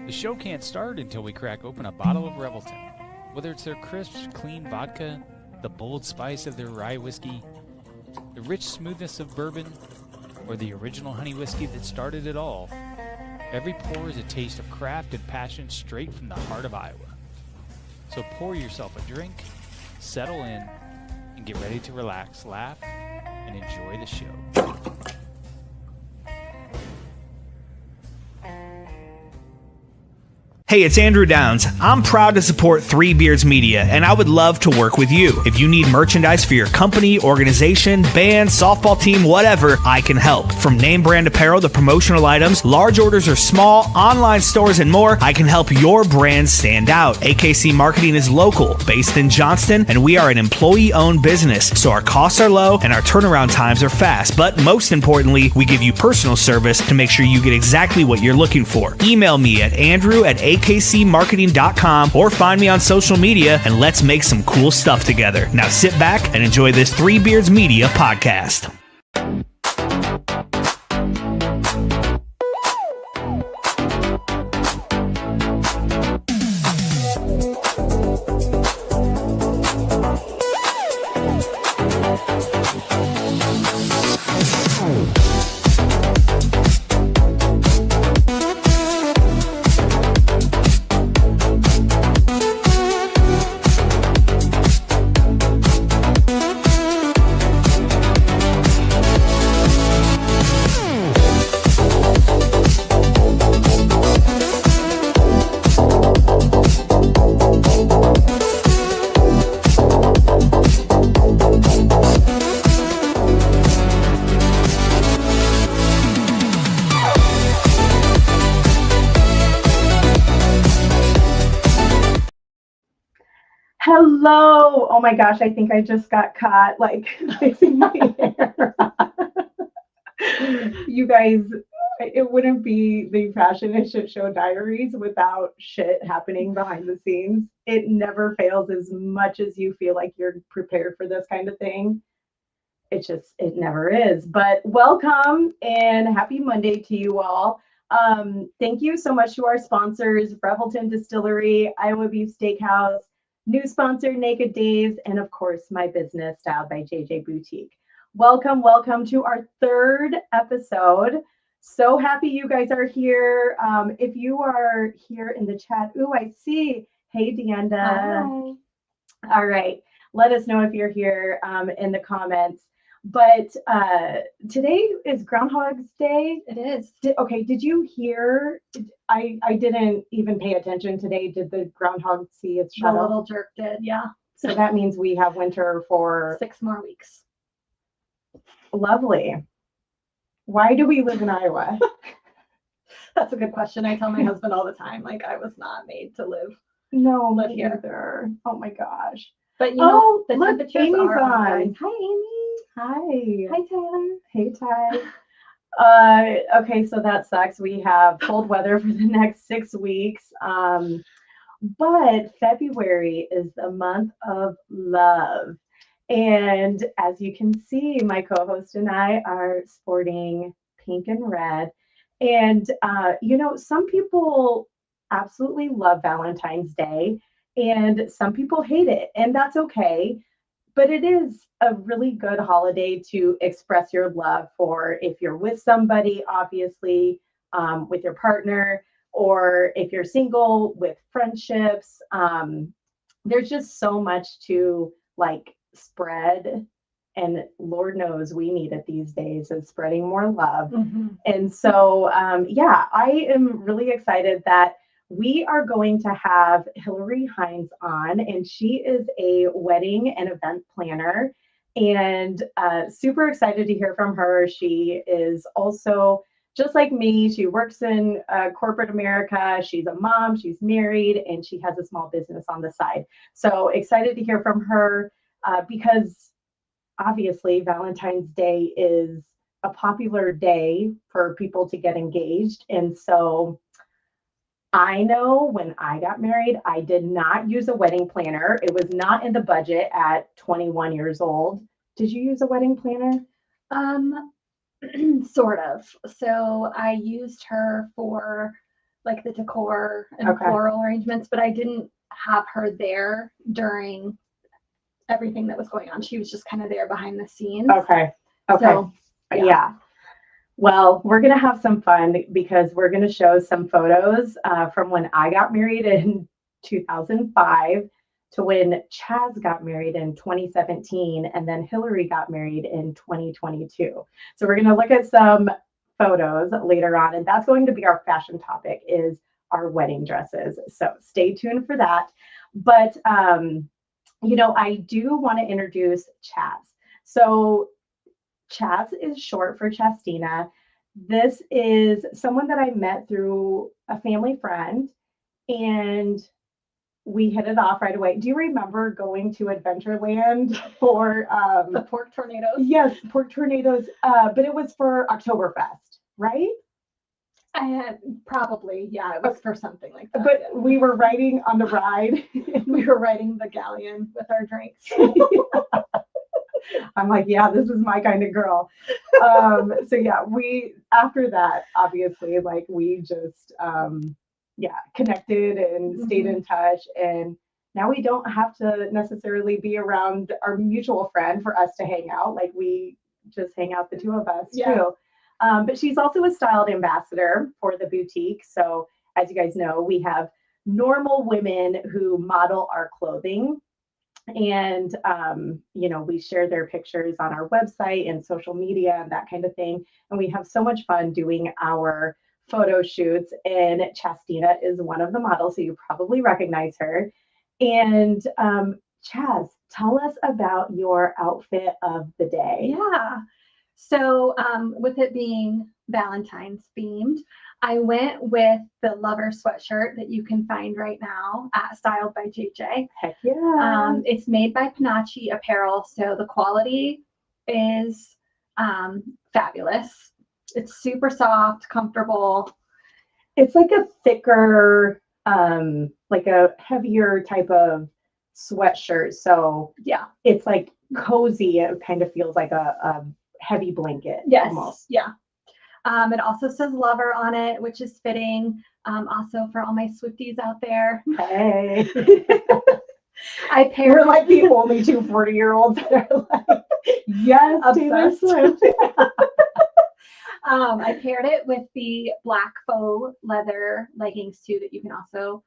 The show can't start until we crack open a bottle of Revelton. Whether it's their crisp, clean vodka, the bold spice of their rye whiskey, the rich smoothness of bourbon, or the original honey whiskey that started it all, every pour is a taste of craft and passion straight from the heart of Iowa. So pour yourself a drink, settle in, and get ready to relax, laugh, and enjoy the show. Hey, it's Andrew Downs. I'm proud to support Three Beards Media, and I would love to work with you. If you need merchandise for your company, organization, band, softball team, whatever, I can help. From name brand apparel to promotional items, large orders or small, online stores, and more, I can help your brand stand out. AKC Marketing is local, based in Johnston, and we are an employee-owned business, so our costs are low and our turnaround times are fast. But most importantly, we give you personal service to make sure you get exactly what you're looking for. Email me at andrew@akcmarketing.com or find me on social media, and let's make some cool stuff together. Now sit back and enjoy this Three Beards Media podcast. Hello. Oh my gosh, I think I just got caught like fixing my hair. You guys, it wouldn't be the Fashion and Shit Show Diaries without shit happening behind the scenes. It never fails as much as you feel like you're prepared for this kind of thing. It never is. But welcome and happy Monday to you all. Thank you so much to our sponsors, Revelton Distillery, Iowa Beef Steakhouse, new sponsor, Naked Days, and of course, my business, Styled by JJ Boutique. Welcome to our third episode. So happy you guys are here. If you are here in the chat, I see. Hey, Deanda. Hi. All right. Let us know if you're here in the comments. But today is Groundhog's Day. It is. Did you hear? I didn't even pay attention today. Did the groundhog see its shadow? The little jerk did, yeah. So that means we have winter for 6 more weeks. Lovely. Why do we live in Iowa? That's a good question. I tell my husband all the time, like, I was not made to live me here. Either. Oh my gosh. But you know, the look, temperatures Amy's are on. Hi, Amy. Hi. Hi, Tyler. Hey, Ty. Okay, so that sucks. We have cold weather for the next 6 weeks. But February is the month of love. And as you can see, my co-host and I are sporting pink and red. And, some people absolutely love Valentine's Day and some people hate it. And that's okay. But it is a really good holiday to express your love for if you're with somebody, obviously, with your partner, or if you're single with friendships. There's just so much to like spread. And Lord knows we need it these days, is spreading more love. Mm-hmm. And so, I am really excited that we are going to have Hillary Hines on, and she is a wedding and event planner, and super excited to hear from her. She is also, just like me, she works in corporate America. She's a mom, she's married, and she has a small business on the side. So excited to hear from her because obviously Valentine's Day is a popular day for people to get engaged. And so I know when I got married, I did not use a wedding planner. It was not in the budget at 21 years old. Did you use a wedding planner? Sort of. So I used her for like the decor and Okay. floral arrangements, but I didn't have her there during everything that was going on. She was just kind of there behind the scenes. Okay. So, Yeah. Well, we're going to have some fun because we're going to show some photos from when I got married in 2005 to when Chaz got married in 2017, and then Hillary got married in 2022. So we're going to look at some photos later on, and that's going to be our fashion topic, is our wedding dresses. So stay tuned for that. But, I do want to introduce Chaz. So Chaz is short for Chastina. This is someone that I met through a family friend, and we hit it off right away. Do you remember going to Adventureland for the pork tornadoes? Yes, pork tornadoes, but it was for Oktoberfest, right? I had probably, yeah, it was for something like that. But we were riding on the ride. We were riding the galleon with our drinks. I'm like, yeah, this is my kind of girl. So yeah, we, after that, obviously, like we just, connected and stayed in touch. And now we don't have to necessarily be around our mutual friend for us to hang out. Like we just hang out, the two of us too. But she's also a styled ambassador for the boutique. So as you guys know, we have normal women who model our clothing. And, we share their pictures on our website and social media and that kind of thing. And we have so much fun doing our photo shoots. And Chastina is one of the models, so you probably recognize her. And Chaz, tell us about your outfit of the day. Yeah. So with it being Valentine's themed, I went with the Lover sweatshirt that you can find right now at Styled by JJ. Heck yeah. It's made by Panache Apparel, so the quality is fabulous. It's super soft, comfortable. It's like a thicker, like a heavier type of sweatshirt. So yeah, it's like cozy. It kind of feels like a heavy blanket. Yes. Almost. Yeah. It also says Lover on it, which is fitting. Also for all my Swifties out there. Hey. We're like the only two 40-year-olds that are like, yes, Taylor Swift. I paired it with the black faux leather leggings too that you can also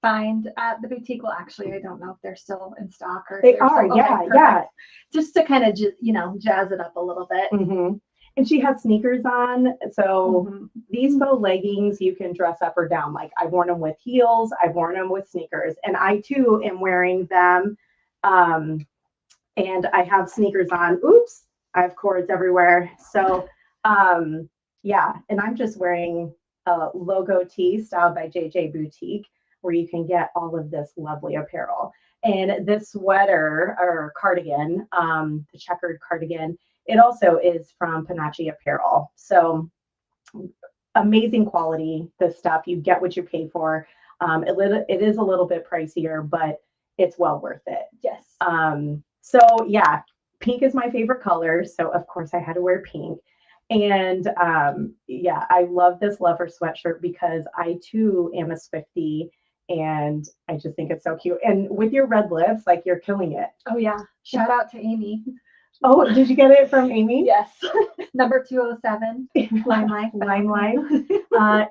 find at the boutique. Well, actually, I don't know if they're still in stock or they are. Yeah. Just to kind of jazz it up a little bit. Mm-hmm. And she had sneakers on. So these faux leggings, you can dress up or down. Like I've worn them with heels. I've worn them with sneakers. And I too am wearing them. And I have sneakers on. Oops, I have cords everywhere. So and I'm just wearing a logo tee styled by JJ Boutique, where you can get all of this lovely apparel. And this sweater or cardigan, the checkered cardigan, it also is from Panache Apparel. So amazing quality, this stuff. You get what you pay for. It is a little bit pricier, but it's well worth it. Yes. So yeah, pink is my favorite color. So of course I had to wear pink. And I love this Lover sweatshirt because I too am a Swiftie. And I just think it's so cute. And with your red lips, like you're killing it. Oh yeah. Shout out to Amy. Oh, did you get it from Amy? Yes. Number 207. Limelight.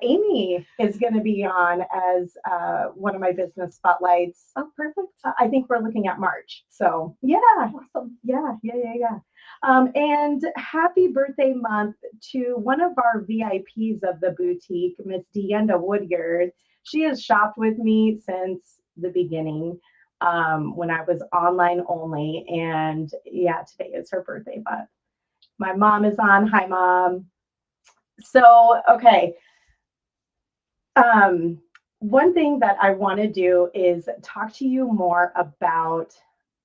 Amy is going to be on as one of my business spotlights. Oh, perfect. I think we're looking at March. So yeah. Awesome. Yeah. And happy birthday month to one of our VIPs of the boutique, Miss Deenda Woodyard. She has shopped with me since the beginning, when I was online only. And yeah, today is her birthday, but my mom is on. Hi, Mom. So, okay. One thing that I want to do is talk to you more about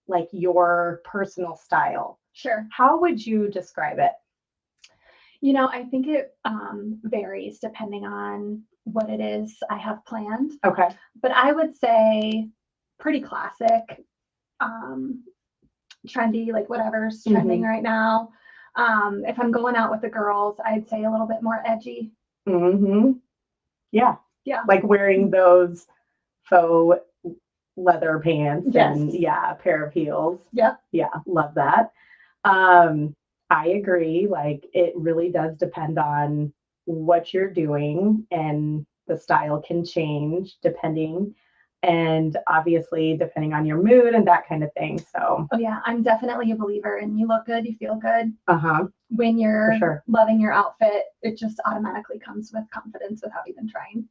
like your personal style. Sure. How would you describe it? I think it varies depending on what it is I have planned. Okay. But I would say pretty classic, trendy, like whatever's trending right now. If I'm going out with the girls, I'd say a little bit more edgy. Mm-hmm. Yeah. Yeah. Like wearing those faux leather pants Yes. and a pair of heels. Yep. Yeah, love that. I agree. Like it really does depend on what you're doing, and the style can change depending, and obviously depending on your mood and that kind of thing. So, Oh yeah, I'm definitely a believer. And you look good, you feel good. When for you're sure. loving your outfit, it just automatically comes with confidence without even trying.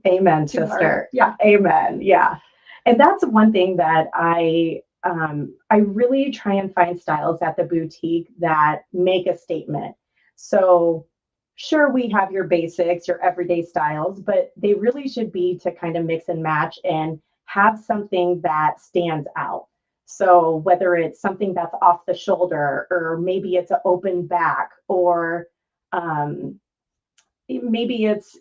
Amen, Too hard. sister. Yeah. Amen. Yeah. And that's one thing that I really try and find styles at the boutique that make a statement. So sure, we have your basics, your everyday styles, but they really should be to kind of mix and match and have something that stands out. So whether it's something that's off the shoulder, or maybe it's an open back, or um, maybe it's,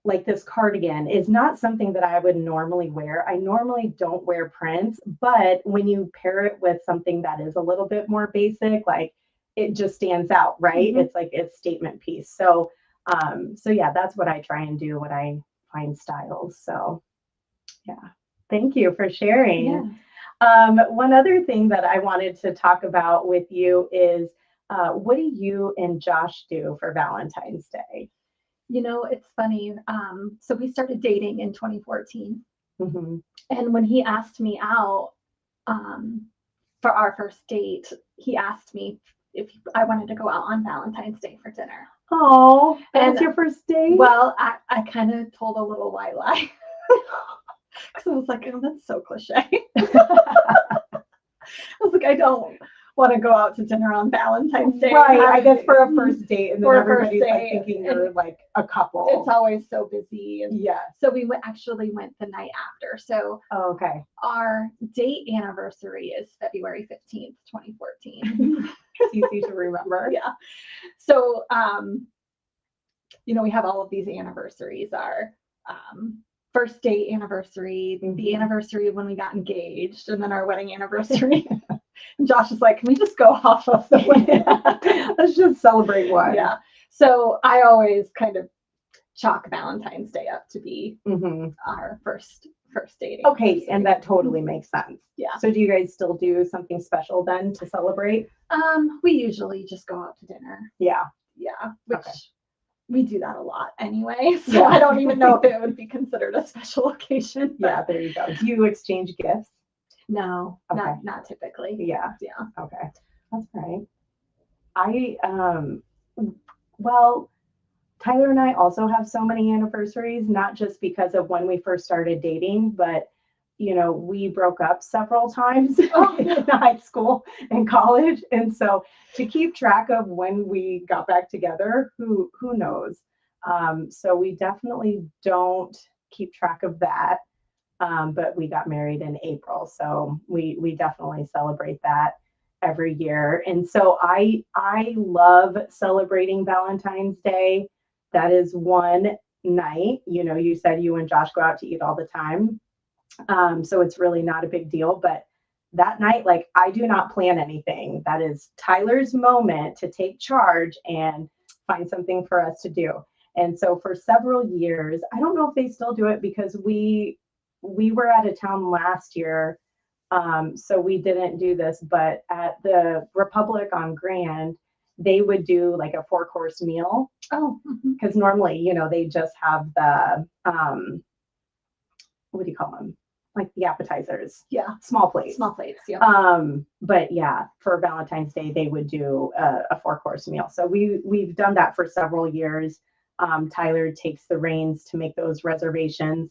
like this cardigan is not something that I would normally wear. I normally don't wear prints, but when you pair it with something that is a little bit more basic, like it just stands out, right? Mhm. It's like a statement piece. So, so yeah, that's what I try and do when I find styles. So, yeah, thank you for sharing. Yeah. One other thing that I wanted to talk about with you is what do you and Josh do for Valentine's Day? It's funny. So we started dating in 2014. Mm-hmm. And when he asked me out for our first date, he asked me if I wanted to go out on Valentine's Day for dinner. Oh, that was And- your first date? Well, I kind of told a little white lie. Because I was like, oh, that's so cliche. I was like, I don't want to go out to dinner on Valentine's Day. Right, I guess for a first date, and then For a first everybody's like date, thinking and you're like a couple. It's always so busy. And Yes. so we actually went the night after. So Oh, okay. our date anniversary is February 15th, 2014. It's easy to remember. Yeah. So, we have all of these anniversaries. Our first date anniversary, the anniversary of when we got engaged, and then our wedding anniversary. And Josh is like, can we just go off of the wedding? Let's just celebrate one. Yeah. So I always kind of chalk Valentine's Day up to be our first date. Okay, and that totally makes sense. Yeah. So do you guys still do something special then to celebrate? We usually just go out to dinner. Yeah. Yeah. Which Okay. we do that a lot anyway. So I don't even know if it would be considered a special occasion. Yeah, there you go. Do you exchange gifts? No, Okay. not typically. Yeah. Yeah. Okay. That's right. Well, Tyler and I also have so many anniversaries, not just because of when we first started dating, but we broke up several times in high school and college. And so to keep track of when we got back together, who knows? So we definitely don't keep track of that. But we got married in April, so we definitely celebrate that every year. And so I love celebrating Valentine's Day. That is one night. You said you and Josh go out to eat all the time. So it's really not a big deal. But that night, like, I do not plan anything. That is Tyler's moment to take charge and find something for us to do. And so for several years, I don't know if they still do it because we were out of town last year. So we didn't do this, but at the Republic on Grand, they would do like a 4-course meal. Oh, Because normally, they just have the, what do you call them? Like the appetizers. yeah. Small plates. Small plates. Yeah. But yeah, for Valentine's Day, they would do a 4-course meal. So we've done that for several years. Tyler takes the reins to make those reservations.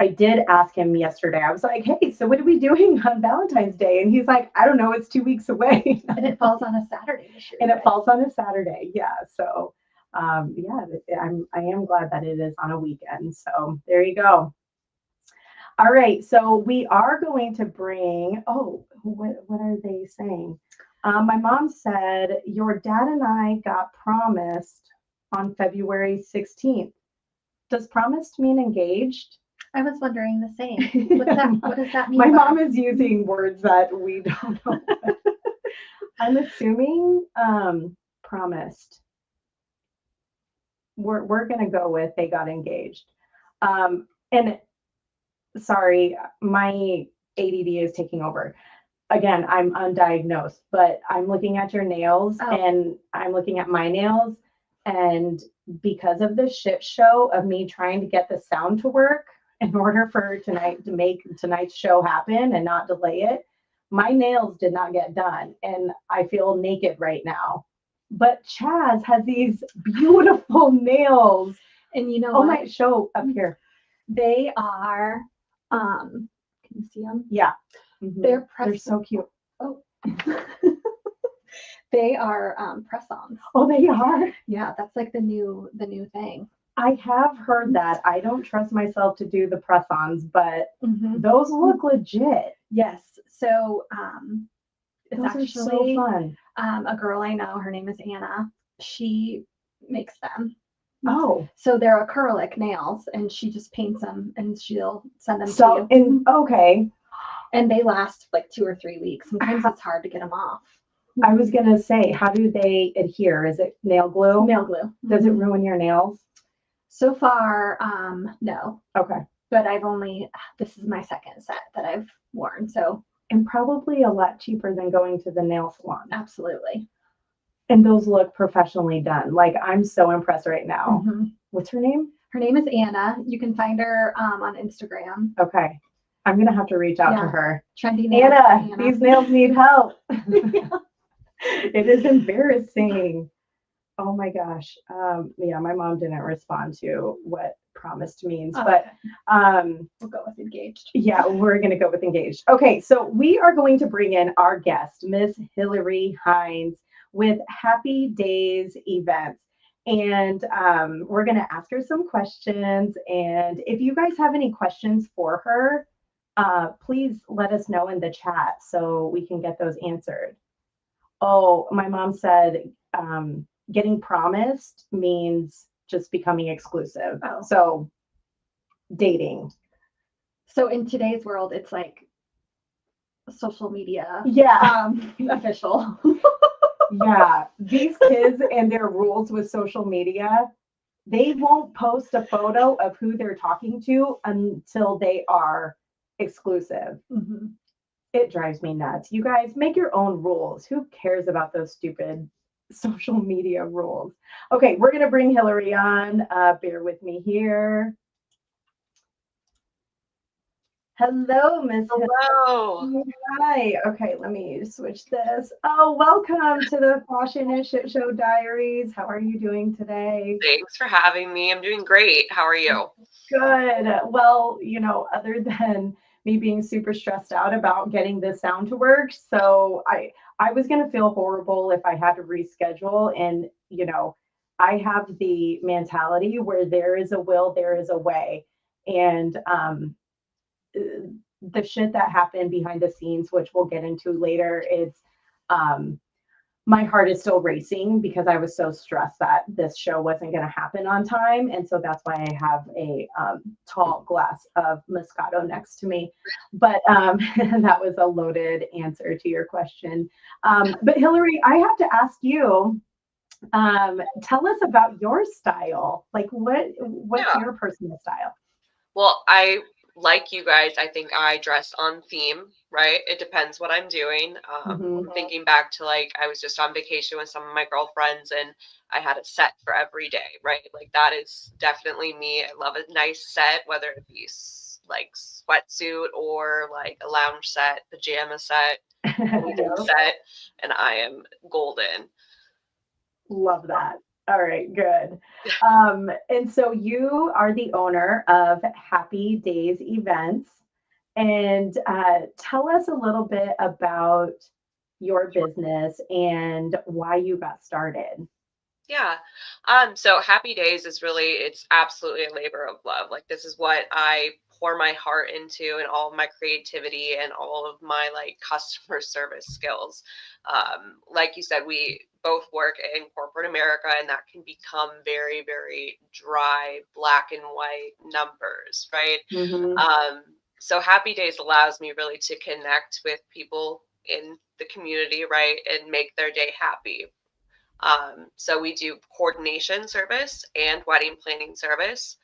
I did ask him yesterday. I was like, hey, so what are we doing on Valentine's Day? And he's like, I don't know. It's 2 weeks away. And it falls on a Saturday this year. And it falls on a Saturday. Yeah. So, I am glad that it is on a weekend. So there you go. All right. So we are going to bring, what are they saying? My mom said, your dad and I got promised on February 16th. Does promised mean engaged? I was wondering the same. What does that mean? My mom is using words that we don't know. I'm assuming promised. we're gonna go with they got engaged. And sorry, my ADD is taking over. Again, I'm undiagnosed, but I'm looking at your nails and I'm looking at my nails. And because of the shit show of me trying to get the sound to work in order for tonight to make tonight's show happen and not delay it, my nails did not get done. And I feel naked right now. But Chaz has these beautiful nails. And you know Oh, what? my show up here. They are, can you see them? Yeah. Mm-hmm. They're so cute. Oh. They are press-ons. Oh, they are? Yeah, that's like the new thing. I have heard that. I don't trust myself to do the press-ons, but those look legit. Yes. So it's those actually are so fun. A girl I know, her name is Anna. She makes them. Oh. So they're acrylic nails and she just paints them and she'll send them to you. Okay. And they last like 2 or 3 weeks. Sometimes it's hard to get them off. I was going to say, how do they adhere? Is it nail glue? Nail glue. Does it ruin your nails? So far, no. Okay. But this is my second set that I've worn. So. And probably a lot cheaper than going to the nail salon. Absolutely. And those look professionally done. Like, I'm so impressed right now. What's her name? Her name is Anna. You can find her on Instagram. Okay. I'm going to have to reach out to her. Trendy nails. Anna, these nails need help. It is embarrassing. Oh my gosh. Yeah, my mom didn't respond to what promised means, but we'll go with engaged. Yeah, we're going to go with engaged. Okay, so we are going to bring in our guest, Miss Hillary Hines, with Happy Days Events. And we're going to ask her some questions. And if you guys have any questions for her, please let us know in the chat so we can get those answered. Oh, my mom said getting promised means just becoming exclusive. Oh. So dating. So in today's world, it's like social media. Yeah. Official. Yeah. These kids and their rules with social media, they won't post a photo of who they're talking to until they are exclusive. It drives me nuts. You guys make your own rules. Who cares about those stupid social media rules? Okay, we're going to bring Hillary on. Bear with me here. Hello, Miss. Hello. Hi. Okay, let me switch this. Oh, welcome to the Fashion and Shit Show Diaries. How are you doing today? Thanks for having me. I'm doing great. How are you? Good. Well, other than me being super stressed out about getting the sound to work, so I was going to feel horrible if I had to reschedule. And, I have the mentality where there is a will, there is a way. And the shit that happened behind the scenes, which we'll get into later, it's my heart is still racing because I was so stressed that this show wasn't going to happen on time. And so that's why I have a tall glass of Moscato next to me. But that was a loaded answer to your question. But Hillary, I have to ask you, tell us about your style. Like what's your personal style? Well, like you guys, I think I dress on theme, right? It depends what I'm doing. Thinking back to I was just on vacation with some of my girlfriends and I had a set for every day, right? Like that is definitely me. I love a nice set, whether it be like sweatsuit or like a lounge set, pajama set, anything set, and I am golden. Love that. All right, good. And so you are the owner of Happy Days Events. And tell us a little bit about your business and why you got started. Yeah. So Happy Days is it's absolutely a labor of love. Like this is what I pour my heart into and all of my creativity and all of my customer service skills. Like you said, we both work in corporate America and that can become very, very dry, black and white numbers, right? So Happy Days allows me really to connect with people in the community, right? And make their day happy. So we do coordination service and wedding planning service.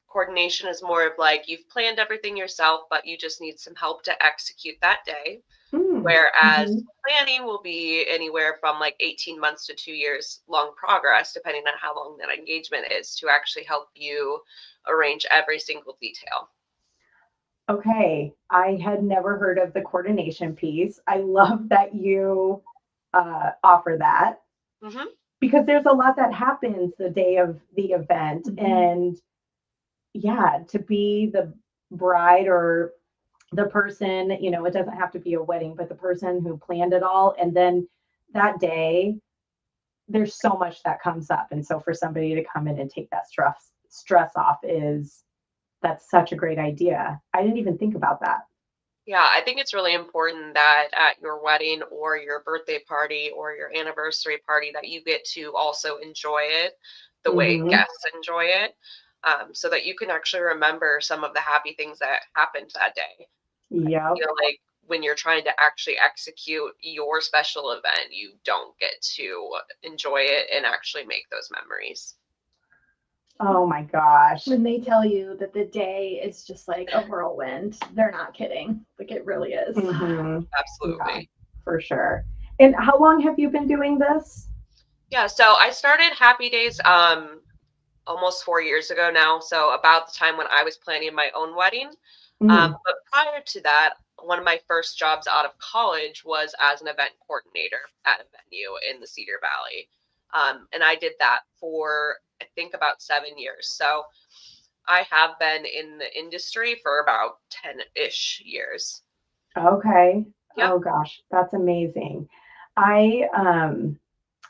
Coordination is more of like you've planned everything yourself, but you just need some help to execute that day. Whereas planning will be anywhere from like 18 months to 2 years long progress, depending on how long that engagement is, to actually help you arrange every single detail. Okay, I had never heard of the coordination piece. I love that you offer that Mm-hmm. because there's a lot that happens the day of the event. And yeah, to be the bride or the person, you know, it doesn't have to be a wedding, but the person who planned it all. And then that day, there's so much that comes up. And so for somebody to come in and take that stress off that's such a great idea. I didn't even think about that. Yeah, I think it's really important that at your wedding or your birthday party or your anniversary party that you get to also enjoy it the way guests enjoy it, so that you can actually remember some of the happy things that happened that day. Yeah. You know, like when you're trying to actually execute your special event, you don't get to enjoy it and actually make those memories. Oh my gosh. When they tell you that the day is just like a whirlwind, they're not kidding. Like it really is. Absolutely. Yeah, for sure. And how long have you been doing this? Yeah, so I started Happy Days almost 4 years ago now. So about the time when I was planning my own wedding. But prior to that, one of my first jobs out of college was as an event coordinator at a venue in the Cedar Valley. And I did that for, I think, about 7 years. So I have been in the industry for about 10-ish years. Okay. Yep. Oh gosh, that's amazing.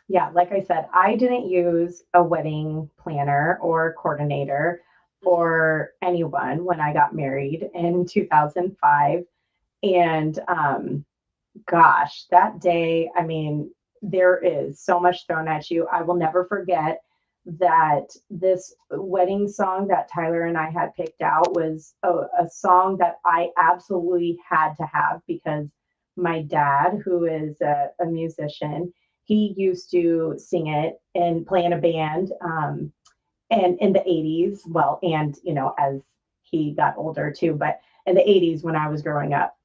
Yeah, like I said, I didn't use a wedding planner or coordinator or anyone when I got married in 2005. And gosh, that day, I mean, there is so much thrown at you. I will never forget that this wedding song that Tyler and I had picked out was a song that I absolutely had to have because my dad, who is a musician, he used to sing it and play in a band. And in the 80s, well, and you know, as he got older too, but in the 80s when I was growing up,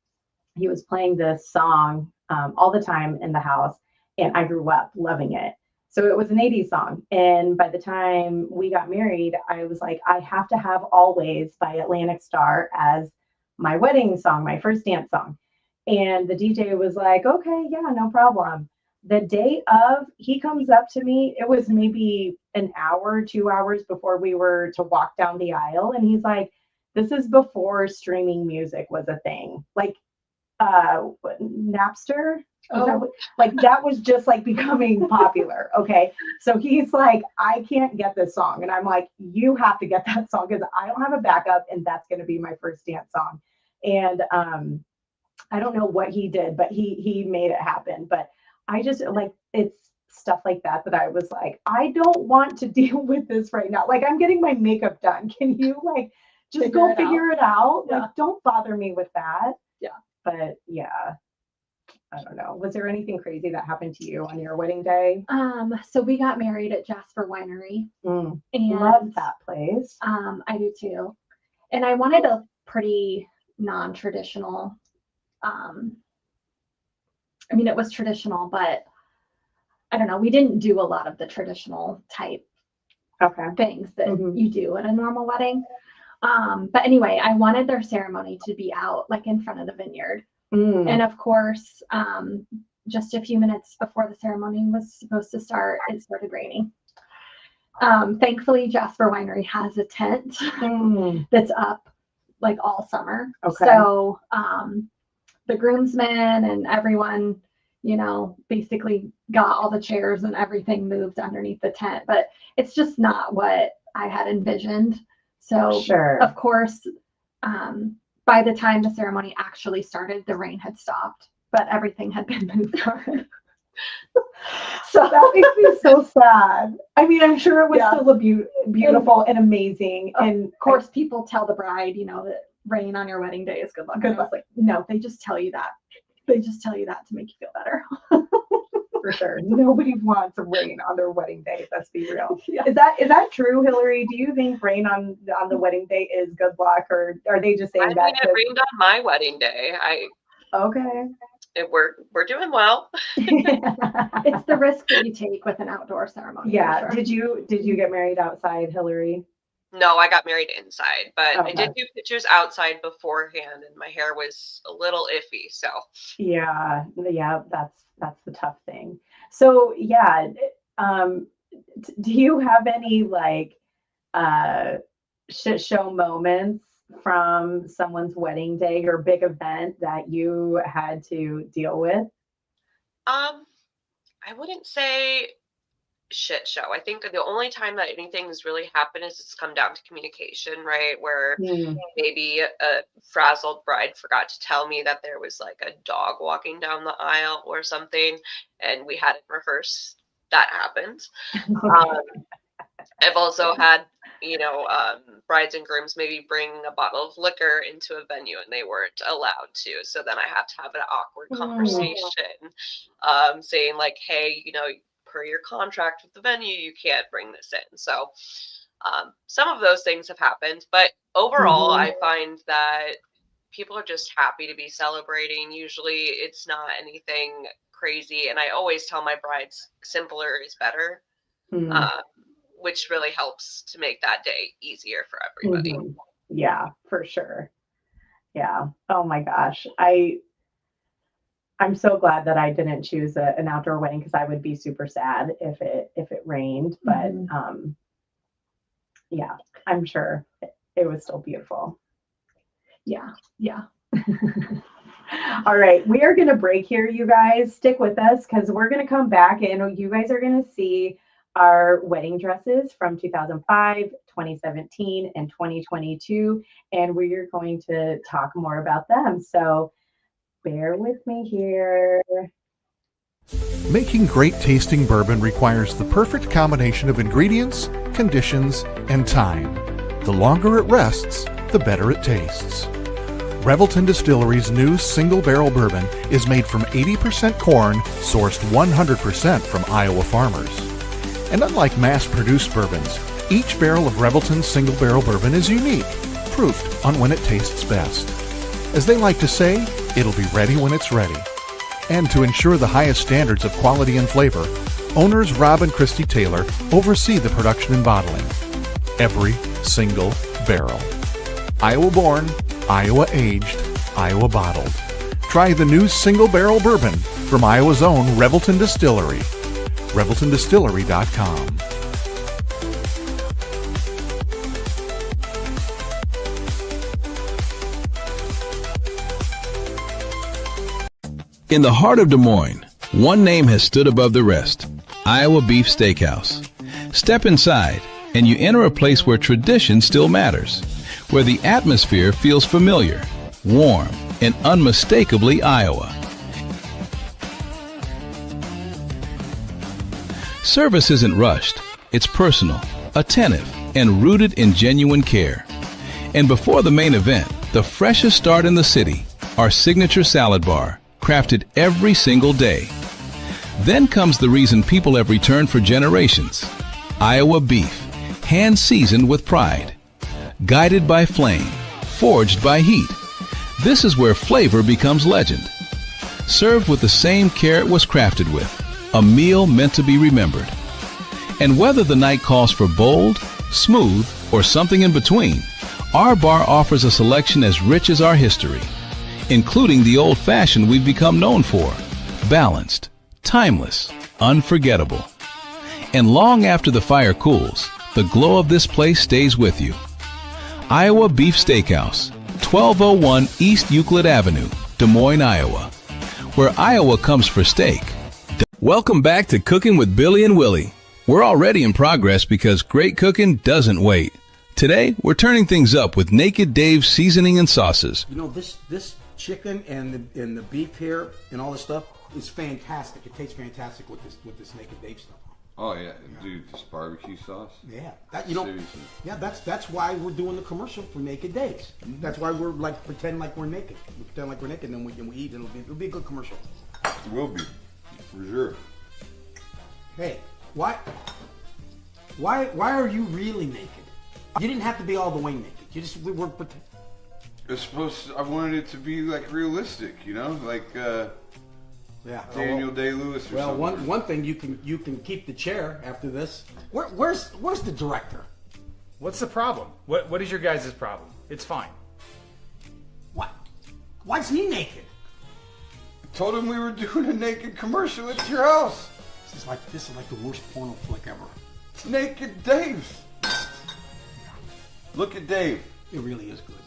he was playing this song all the time in the house, and I grew up loving it. So it was an 80s song. And by the time we got married, I was like, I have to have Always by Atlantic Star as my wedding song, my first dance song. And the DJ was like, okay, yeah, no problem. The day of, he comes up to me. It was maybe an hour, 2 hours before we were to walk down the aisle. And he's like, this is before streaming music was a thing. Like, Napster. That was just like becoming popular. Okay. So he's like, I can't get this song. And I'm like, you have to get that song because I don't have a backup and that's going to be my first dance song. And I don't know what he did, but he made it happen. But I just like, it's stuff like that I was like, I don't want to deal with this right now. Like I'm getting my makeup done. Can you like just go figure it out? Yeah. Like don't bother me with that. Yeah. But yeah, I don't know. Was there anything crazy that happened to you on your wedding day? So we got married at Jasper Winery. And love that place. I do too. And I wanted a pretty non-traditional, I mean, it was traditional, but I don't know. We didn't do a lot of the traditional type things that you do at a normal wedding. But anyway, I wanted their ceremony to be out like in front of the vineyard. And of course, just a few minutes before the ceremony was supposed to start, it started raining. Thankfully, Jasper Winery has a tent that's up like all summer. Okay. So the groomsmen and everyone, you know, basically got all the chairs and everything moved underneath the tent. But it's just not what I had envisioned. So, of course, by the time the ceremony actually started, the rain had stopped, but everything had been moved already. So that makes me so sad. I mean, I'm sure it was still beautiful and amazing. And of course, people tell the bride, you know, that rain on your wedding day is good luck. And I was like, no, they just tell you that. They just tell you that to make you feel better. For sure. Nobody wants rain on their wedding day. Let's be real. Yeah. Is that true, Hillary? Do you think rain on the wedding day is good luck, or are they just saying I that? mean, it rained on my wedding day. Okay. We're doing well. It's the risk that you take with an outdoor ceremony. Yeah. For sure. Did you get married outside, Hillary? No, I got married inside, but I Okay. did do pictures outside beforehand, and my hair was a little iffy. So Yeah. That's the tough thing. So yeah, do you have any like shit show moments from someone's wedding day or big event that you had to deal with? I wouldn't say shit show. I think the only time that anything's really happened is it's come down to communication, right? Where maybe a frazzled bride forgot to tell me that there was like a dog walking down the aisle or something, and we hadn't rehearsed. That happened. I've also had, brides and grooms maybe bring a bottle of liquor into a venue and they weren't allowed to. So then I had to have an awkward conversation saying like, hey, per your contract with the venue, you can't bring this in. So some of those things have happened. But overall, I find that people are just happy to be celebrating. Usually it's not anything crazy. And I always tell my brides simpler is better. Which really helps to make that day easier for everybody. Yeah, for sure. Yeah. Oh my gosh. I'm so glad that I didn't choose an outdoor wedding because I would be super sad if it rained. But yeah, I'm sure it was still beautiful. Yeah. All right, we are going to break here, you guys. Stick with us because we're going to come back and you guys are going to see our wedding dresses from 2005, 2017, and 2022, and we're going to talk more about them. So bear with me here. Making great tasting bourbon requires the perfect combination of ingredients, conditions, and time. The longer it rests, the better it tastes. Revelton Distillery's new single barrel bourbon is made from 80% corn, sourced 100% from Iowa farmers. And unlike mass-produced bourbons, each barrel of Revelton's single barrel bourbon is unique, proofed on when it tastes best. As they like to say, it'll be ready when it's ready. And to ensure the highest standards of quality and flavor, owners Rob and Christy Taylor oversee the production and bottling. Every single barrel. Iowa-born, Iowa-aged, Iowa-bottled. Try the new single barrel bourbon from Iowa's own Revelton Distillery. ReveltonDistillery.com. In the heart of Des Moines, one name has stood above the rest: Iowa Beef Steakhouse. Step inside, and you enter a place where tradition still matters, where the atmosphere feels familiar, warm, and unmistakably Iowa. Service isn't rushed. It's personal, attentive, and rooted in genuine care. And before the main event, the freshest start in the city, our signature salad bar, crafted every single day. Then comes the reason people have returned for generations: Iowa beef, hand-seasoned with pride. Guided by flame, forged by heat. This is where flavor becomes legend. Served with the same care it was crafted with. A meal meant to be remembered. And whether the night calls for bold, smooth, or something in between, our bar offers a selection as rich as our history, including the old-fashioned we've become known for. Balanced, timeless, unforgettable. And long after the fire cools, the glow of this place stays with you. Iowa Beef Steakhouse, 1201 East Euclid Avenue, Des Moines, Iowa, where Iowa comes for steak. Welcome back to Cooking with Billy and Willie. We're already in progress because great cooking doesn't wait. Today, we're turning things up with Naked Dave's seasoning and sauces. This chicken and the beef here and all this stuff is fantastic. It tastes fantastic with this Naked Dave stuff. Oh yeah, dude, this barbecue sauce. Yeah, Seriously. Yeah, that's why we're doing the commercial for Naked Days. That's why we're like pretend like we're naked. We pretend like we're naked, and then we eat. It'll be a good commercial. It will be, for sure. Hey, why are you really naked? You didn't have to be all the way naked. You just we were. It's supposed to, I wanted it to be like realistic, you know, like Yeah. Daniel Day-Lewis or Well, something. one thing you can keep the chair after this. Where's the director? What's the problem? What is your guys' problem? It's fine. What? Why's he naked? Told him we were doing a naked commercial at your house. This is like the worst porno flick ever. It's Naked Dave. Look at Dave. It really is good.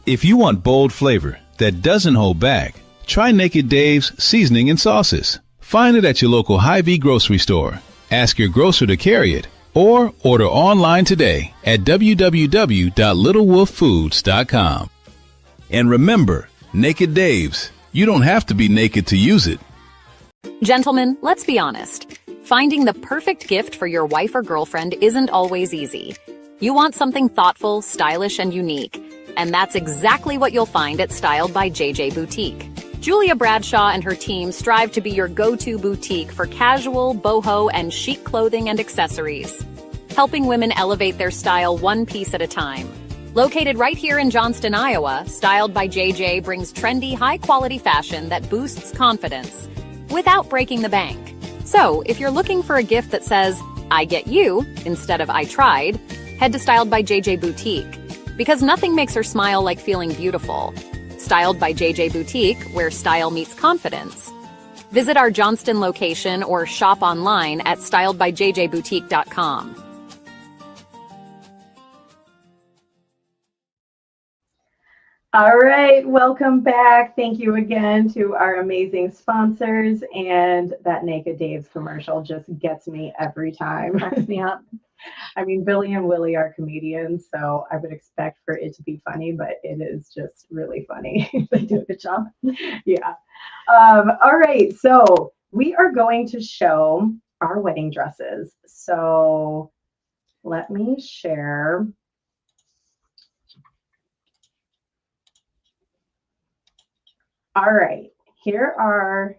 If you want bold flavor that doesn't hold back, try Naked Dave's seasoning and sauces. Find it at your local Hy-Vee grocery store. Ask your grocer to carry it or order online today at www.littlewolffoods.com. And remember, Naked Dave's, you don't have to be naked to use it. Gentlemen, let's be honest. Finding the perfect gift for your wife or girlfriend isn't always easy. You want something thoughtful, stylish, and unique. And that's exactly what you'll find at Styled by JJ Boutique. Julia Bradshaw and her team strive to be your go-to boutique for casual, boho, and chic clothing and accessories, helping women elevate their style one piece at a time. Located right here in Johnston, Iowa, Styled by JJ brings trendy, high-quality fashion that boosts confidence without breaking the bank. So, if you're looking for a gift that says, I get you, instead of I tried, head to Styled by JJ Boutique. Because nothing makes her smile like feeling beautiful. Styled by JJ Boutique, where style meets confidence. Visit our Johnston location or shop online at styledbyjjboutique.com. All right, welcome back. Thank you again to our amazing sponsors. And that Naked Dave's commercial just gets me every time. Cracks me up. I mean, Billy and Willie are comedians, so I would expect for it to be funny, but it is just really funny. They do a good job. Yeah. All right, so we are going to show our wedding dresses. So let me share. All right, here are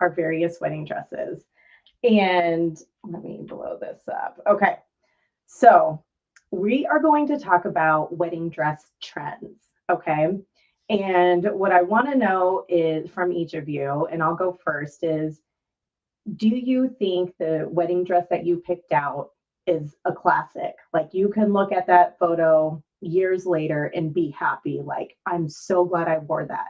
our various wedding dresses. And let me blow this up. Okay, so we are going to talk about wedding dress trends, okay? And what I want to know is from each of you, and I'll go first, is do you think the wedding dress that you picked out is a classic? Like you can look at that photo years later and be happy, like, I'm so glad I wore that.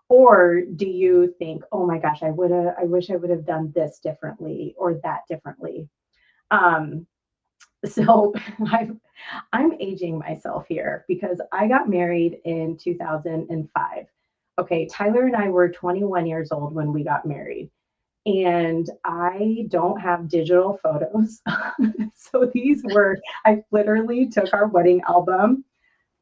Or do you think, oh my gosh, I wish I would have done this differently or that differently? So I'm aging myself here because I got married in 2005. Okay, Tyler and I were 21 years old when we got married. And I don't have digital photos. So I literally took our wedding album.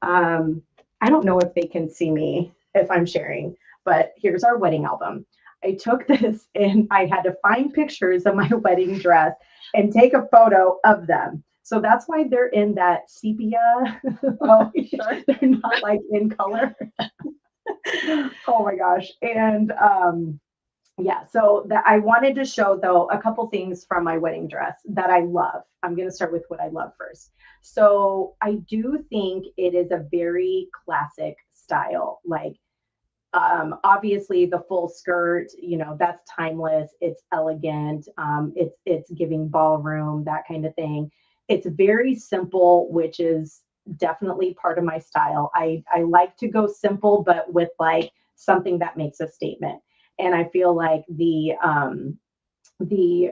I don't know if they can see me if I'm sharing. But here's our wedding album. I took this and I had to find pictures of my wedding dress and take a photo of them. So that's why they're in that sepia. Oh, sure. They're not like in color. Oh my gosh. And yeah, so that I wanted to show though a couple things from my wedding dress that I love. I'm going to start with what I love first. So I do think it is a very classic style. Like obviously the full skirt, that's timeless. It's elegant. It's giving ballroom, that kind of thing. It's very simple, which is definitely part of my style. I like to go simple, but with like something that makes a statement. And I feel like the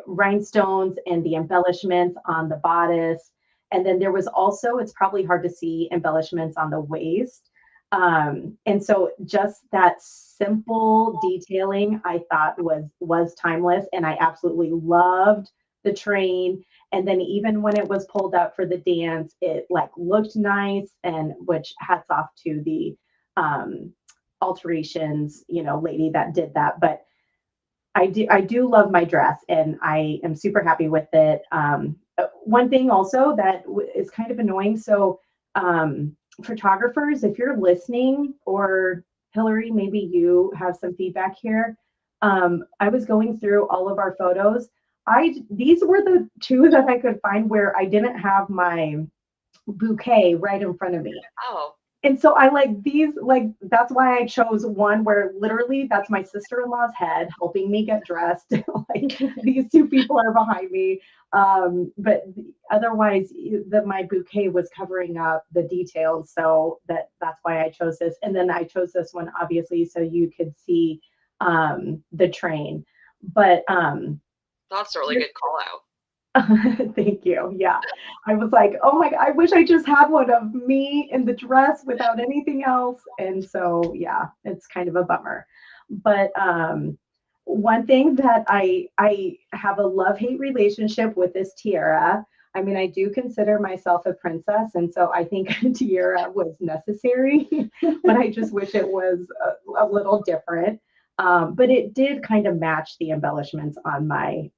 rhinestones and the embellishments on the bodice, and then there was also, it's probably hard to see, embellishments on the waist. And so just that simple detailing I thought was timeless, and I absolutely loved the train. And then even when it was pulled up for the dance, it like looked nice, and which hats off to the alterations, lady that did that. But I do love my dress, and I am super happy with it. One thing also that is kind of annoying. So photographers, if you're listening, or Hillary, maybe you have some feedback here. I was going through all of our photos. these were the two that I could find where I didn't have my bouquet right in front of me. Oh, And so I like these, like, that's why I chose one where literally that's my sister-in-law's head helping me get dressed. Like these two people are behind me. But otherwise my bouquet was covering up the details. So that's why I chose this. And then I chose this one, obviously, so you could see the train. But that's a really good call out. thank you. Yeah. I was like, oh my God, I wish I just had one of me in the dress without anything else. And so, yeah, it's kind of a bummer. But one thing that I have a love-hate relationship with this tiara. I mean, I do consider myself a princess, and so I think a tiara was necessary, but I just wish it was a little different. But it did kind of match the embellishments on my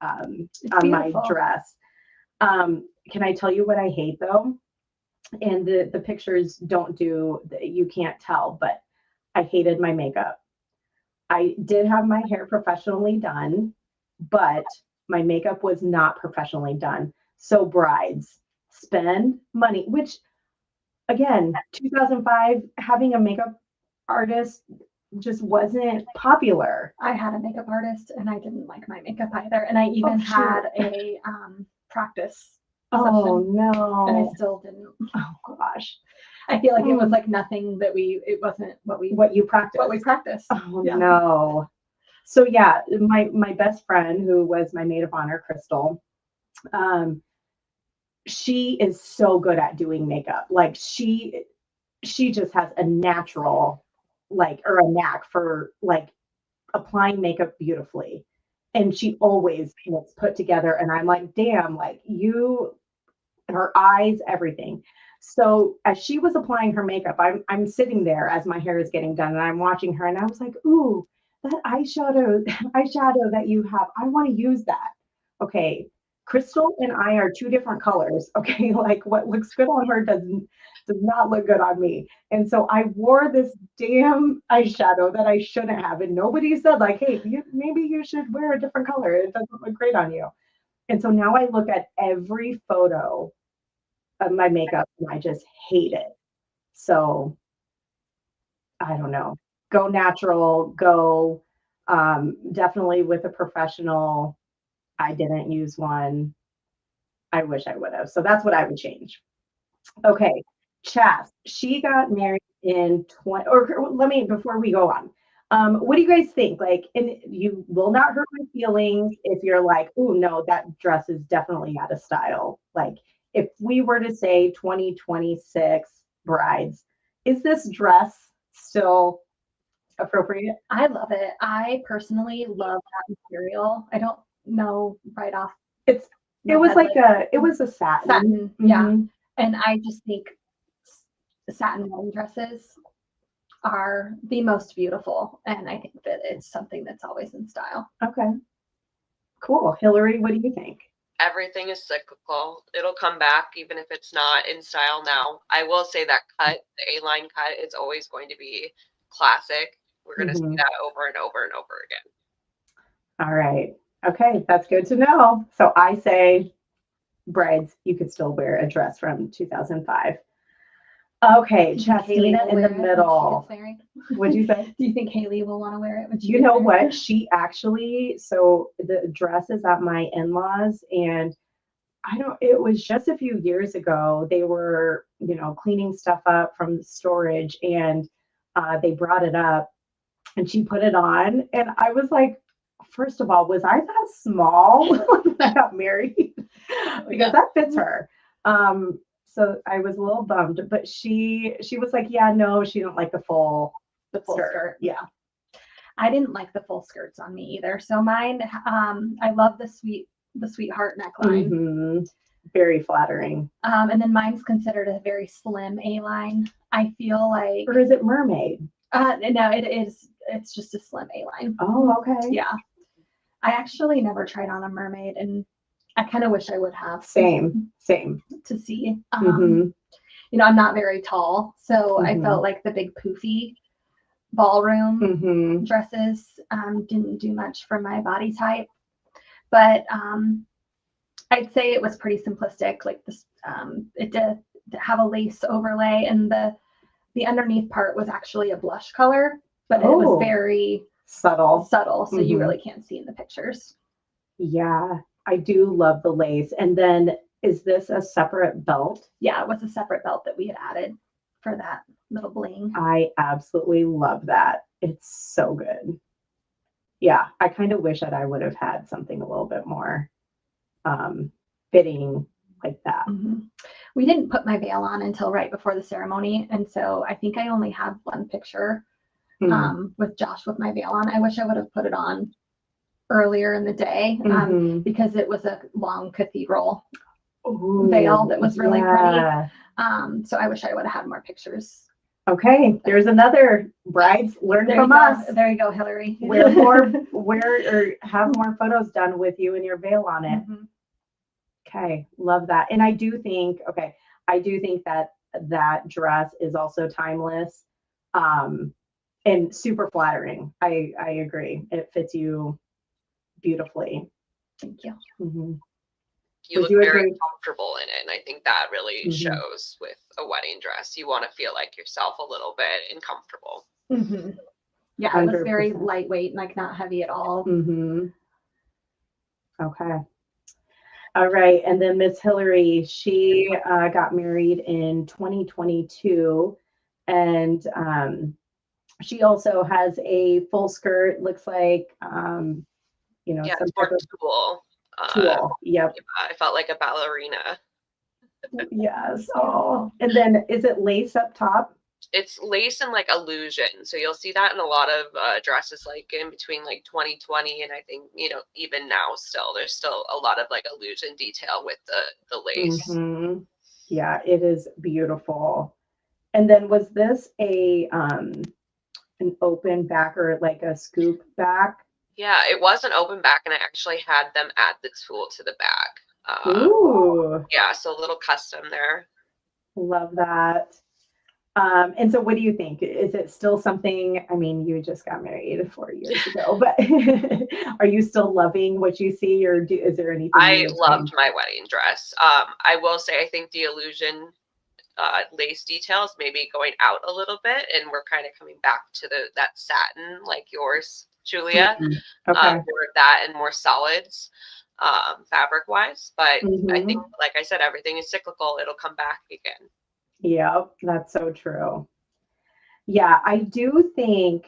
dress. Can I tell you what I hate though? And the pictures you can't tell, but I hated my makeup. I did have my hair professionally done, but my makeup was not professionally done. So brides spend money, which again, 2005, having a makeup artist just wasn't popular. I had a makeup artist and I didn't like my makeup either. And I even had a practice session. No. And I still didn't. Oh gosh. I feel like it was like nothing that it wasn't what you practiced. What we practiced. Oh yeah. No. So yeah, my best friend who was my maid of honor, Crystal, she is so good at doing makeup. Like she just has a natural or a knack for like applying makeup beautifully. And she always looks put together. And I'm like, damn, like her eyes, everything. So as she was applying her makeup, I'm sitting there as my hair is getting done and I'm watching her and I was like, ooh, that eyeshadow that you have, I want to use that. Okay. Crystal and I are two different colors. Okay. Like what looks good on her does not look good on me. And so I wore this damn eyeshadow that I shouldn't have. And nobody said like, hey, maybe you should wear a different color. It doesn't look great on you. And so now I look at every photo of my makeup and I just hate it. So I don't know. Go natural, go definitely with a professional. I didn't use one. I wish I would have. So that's what I would change. Okay. Chas, she got married in before we go on. What do you guys think? Like, and you will not hurt my feelings if you're like, oh no, that dress is definitely out of style. Like, if we were to say 2026 brides, is this dress still appropriate? I love it. I personally love that material. I don't know right off. It was a satin. Mm-hmm. Yeah. And I just think satin wedding dresses are the most beautiful. And I think that it's something that's always in style. Okay. Cool. Hillary, what do you think? Everything is cyclical. It'll come back even if it's not in style now. I will say that cut, the A-line cut, is always going to be classic. We're going to see that over and over and over again. All right. Okay, that's good to know. So I say, brides, you could still wear a dress from 2005. Okay, Chastity in the middle. What'd you say? Do you think Haley will want to wear it? You know what? She actually, so the dress is at my in-laws, and it was just a few years ago. They were, cleaning stuff up from the storage, and they brought it up, and she put it on, and I was like, first of all, was I that small when I got married? Because that fits her. So I was a little bummed, but she was like, yeah, no, she didn't like the full skirt. Yeah. I didn't like the full skirts on me either. So mine, I love the sweetheart neckline. Mm-hmm. Very flattering. And then mine's considered a very slim A-line. I feel like. Or is it mermaid? No, it is. It's just a slim A-line. Oh, okay. Yeah. I actually never tried on a mermaid, and I kind of wish I would have. Same. To see. I'm not very tall, so I felt like the big poofy ballroom dresses didn't do much for my body type. but I'd say it was pretty simplistic. Like this, it did have a lace overlay, and the underneath part was actually a blush color, but it was very subtle, so you really can't see in the pictures. Yeah, I do love the lace. And then is this a separate belt? Yeah, it was a separate belt that we had added for that little bling. I absolutely love that. It's so good. Yeah, I kind of wish that I would have had something a little bit more fitting like that. We didn't put my veil on until right before the ceremony, and so I think I only have one picture with Josh with my veil on. I wish I would have put it on earlier in the day because it was a long cathedral veil that was really pretty. So I wish I would have had more pictures. Okay, there's another brides learn from us. There you go, Hillary. Wear or have more photos done with you and your veil on it. Okay, love that. And I do think that dress is also timeless, and super flattering. I agree. It fits you beautifully. Thank you. You look very comfortable in it, and I think that really shows with a wedding dress. You want to feel like yourself a little bit and comfortable. Yeah, it was very lightweight, like not heavy at all. Okay. All right. And then Miss Hillary, she got married in 2022, and she also has a full skirt. Looks like yeah, some it's more tulle. Tulle. Yep. I felt like a ballerina. Yes. Oh, and then is it lace up top? It's lace and like illusion. So you'll see that in a lot of dresses, like in between like 2020 and I think, even now still, there's still a lot of like illusion detail with the lace. Yeah, it is beautiful. And then was this an open back or like a scoop back? Yeah, it was an open back, and I actually had them add the tulle to the back. Ooh. Yeah, so a little custom there. Love that. And so what do you think? Is it still something, I mean, you just got married 4 years ago, but are you still loving what you see, or is there anything? I loved my wedding dress. I will say, I think the illusion lace details maybe going out a little bit, and we're kind of coming back to that satin like yours, Julia. Okay. More of that and more solids fabric wise, but I think, like I said, everything is cyclical. It'll come back again. Yeah, that's so true. Yeah, I do think,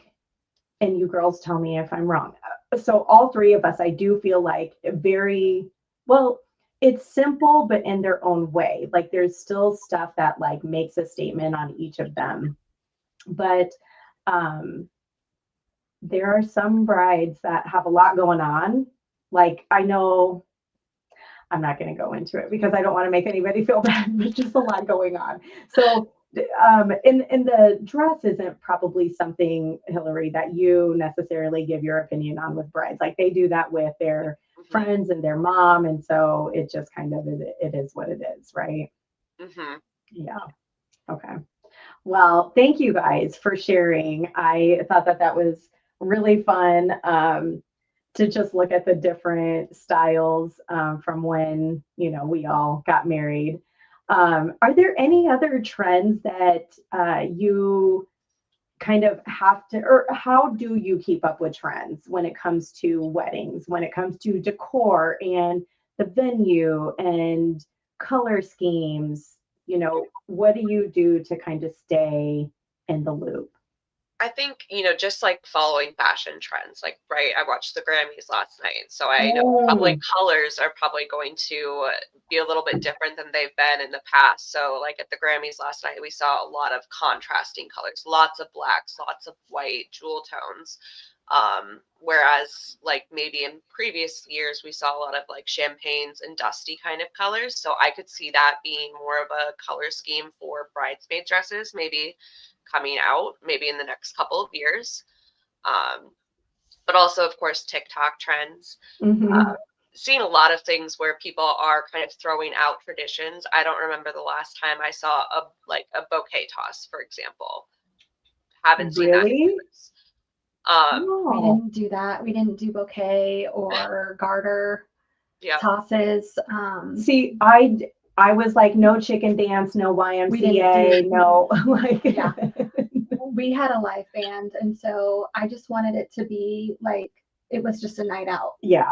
and you girls tell me if I'm wrong. So all three of us, I do feel like very well, it's simple, but in their own way. Like there's still stuff that like makes a statement on each of them. But there are some brides that have a lot going on. Like I know, I'm not going to go into it because I don't want to make anybody feel bad, but just a lot going on. So and the dress isn't probably something, Hillary, that you necessarily give your opinion on with brides. Like they do that with their friends and their mom. And so it just kind of, it is what it is, right? Yeah. Okay. Well, thank you guys for sharing. I thought that was really fun to just look at the different styles from when, we all got married. Are there any other trends that you kind of have to, or how do you keep up with trends when it comes to weddings, when it comes to decor and the venue and color schemes? What do you do to kind of stay in the loop? I think, just like following fashion trends, like, right, I watched the Grammys last night, so I know probably colors are probably going to be a little bit different than they've been in the past. So like at the Grammys last night, we saw a lot of contrasting colors, lots of blacks, lots of white, jewel tones. Whereas like maybe in previous years, we saw a lot of like champagnes and dusty kind of colors. So I could see that being more of a color scheme for bridesmaid dresses, maybe coming out maybe in the next couple of years. But also, of course, TikTok trends. Seeing a lot of things where people are kind of throwing out traditions. I don't remember the last time I saw a bouquet toss, for example. Haven't seen that. We didn't do that. We didn't do bouquet or garter. Yeah. tosses. See, I was like, no chicken dance, no YMCA, no, like, yeah. We had a live band, and so I just wanted it to be like it was just a night out. Yeah.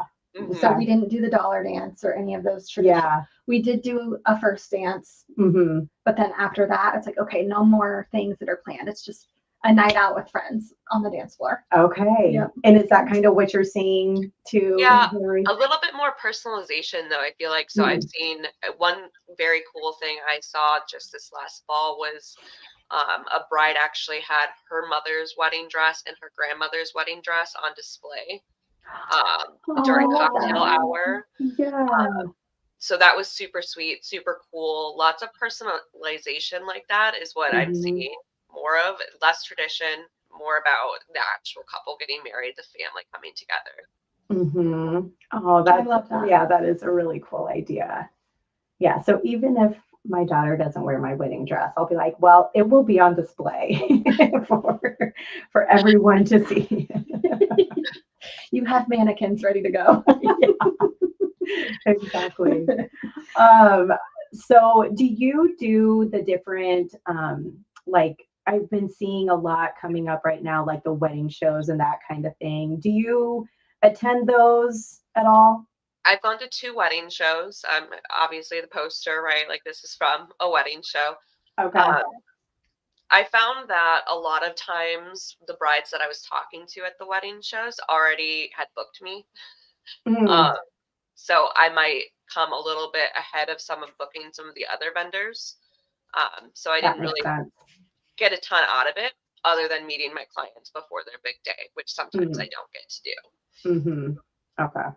So we didn't do the dollar dance or any of those traditions. Yeah. We did do a first dance, Mm-hmm. but then after that, it's like, okay, no more things that are planned. It's just a night out with friends on the dance floor. Okay. Yep. And is that kind of what you're seeing too? Yeah, Hillary? a little bit more personalization though, I feel like. So I've seen one very cool thing I saw just this last fall was a bride actually had her mother's wedding dress and her grandmother's wedding dress on display during cocktail hour. Yeah. So that was super sweet, super cool. Lots of personalization like that is what I'm seeing more of. Less tradition, more about the actual couple getting married, the family coming together. Mm-hmm. Oh, that's, I love that. Yeah, that is a really cool idea. Yeah. So even if my daughter doesn't wear my wedding dress, I'll be like, well, it will be on display for everyone to see. You have mannequins ready to go. Exactly. So do you do the different, like I've been seeing a lot coming up right now, like the wedding shows and that kind of thing. Do you attend those at all? I've gone to 2 wedding shows. Obviously the poster, right? Like this is from a wedding show. Okay. I found that a lot of times the brides that I was talking to at the wedding shows already had booked me. So I might come a little bit ahead of some of booking some of the other vendors. So I That didn't makes really sense. get a ton out of it other than meeting my clients before their big day, which sometimes I don't get to do. Mm-hmm. Okay.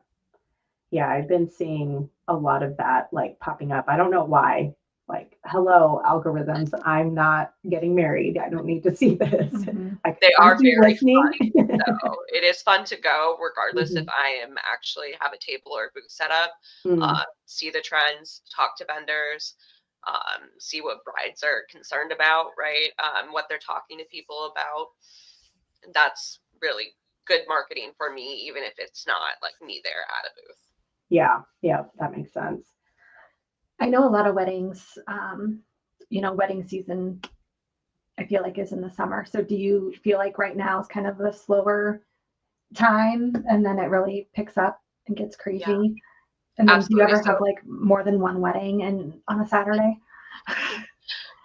Yeah, I've been seeing a lot of that like popping up. I don't know why. Like, hello, algorithms. I'm not getting married. I don't need to see this. Like, They are aren't you very listening? fun. So it is fun to go, regardless if I am actually have a table or a booth set up. See the trends, talk to vendors, see what brides are concerned about, right? What they're talking to people about. That's really good marketing for me, even if it's not like me there at a booth. Yeah, that makes sense. I know a lot of weddings, wedding season, I feel like is in the summer. So do you feel like right now is kind of the slower time and then it really picks up and gets crazy? Yeah, and then absolutely. Do you ever have like more than one wedding on a Saturday?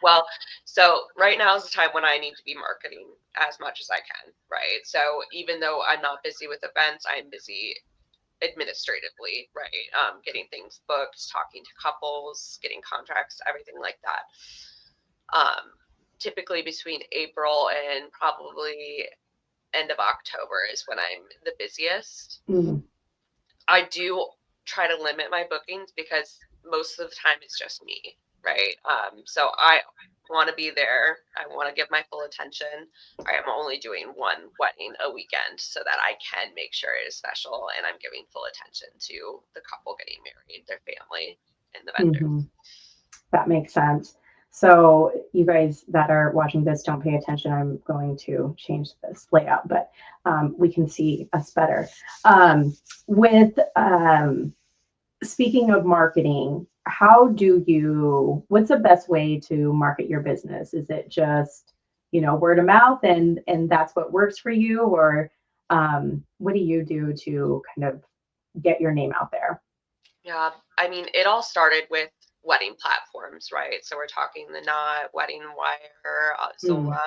Well, so right now is the time when I need to be marketing as much as I can, right? So even though I'm not busy with events, I'm busy administratively, right? Getting things booked, talking to couples, getting contracts, everything like that. Typically between April and probably end of October is when I'm the busiest. I do try to limit my bookings because most of the time it's just me, right? So I want to be there. I want to give my full attention. I am only doing one wedding a weekend so that I can make sure it is special and I'm giving full attention to the couple getting married, their family, and the vendors. That makes sense. So you guys that are watching this, don't pay attention. I'm going to change this layout, but we can see us better. Speaking of marketing, what's the best way to market your business? Is it just, word of mouth and that's what works for you? Or what do you do to kind of get your name out there? Yeah, I mean, it all started with wedding platforms, right? So we're talking the Knot, Wedding Wire, Zola.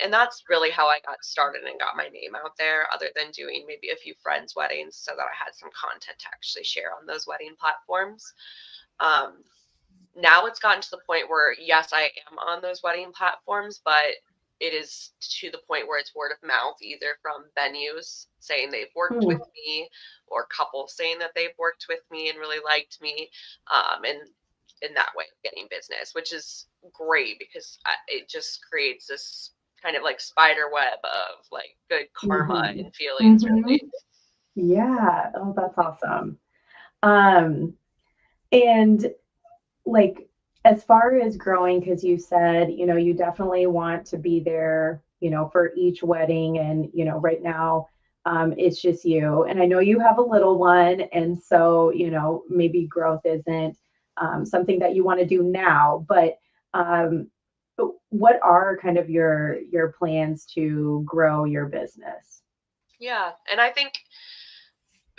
And that's really how I got started and got my name out there, other than doing maybe a few friends' weddings so that I had some content to actually share on those wedding platforms. Now it's gotten to the point where, yes, I am on those wedding platforms, but it is to the point where it's word of mouth, either from venues saying they've worked with me or couples saying that they've worked with me and really liked me. And in that way of getting business, which is great because it just creates this kind of like spider web of like good karma and feelings, really. Yeah. Oh, that's awesome. And like, as far as growing, because you said, you definitely want to be there, for each wedding. And, right now, it's just you. And I know you have a little one, and so, maybe growth isn't something that you want to do now, um, but what are kind of your plans to grow your business? Yeah. And I think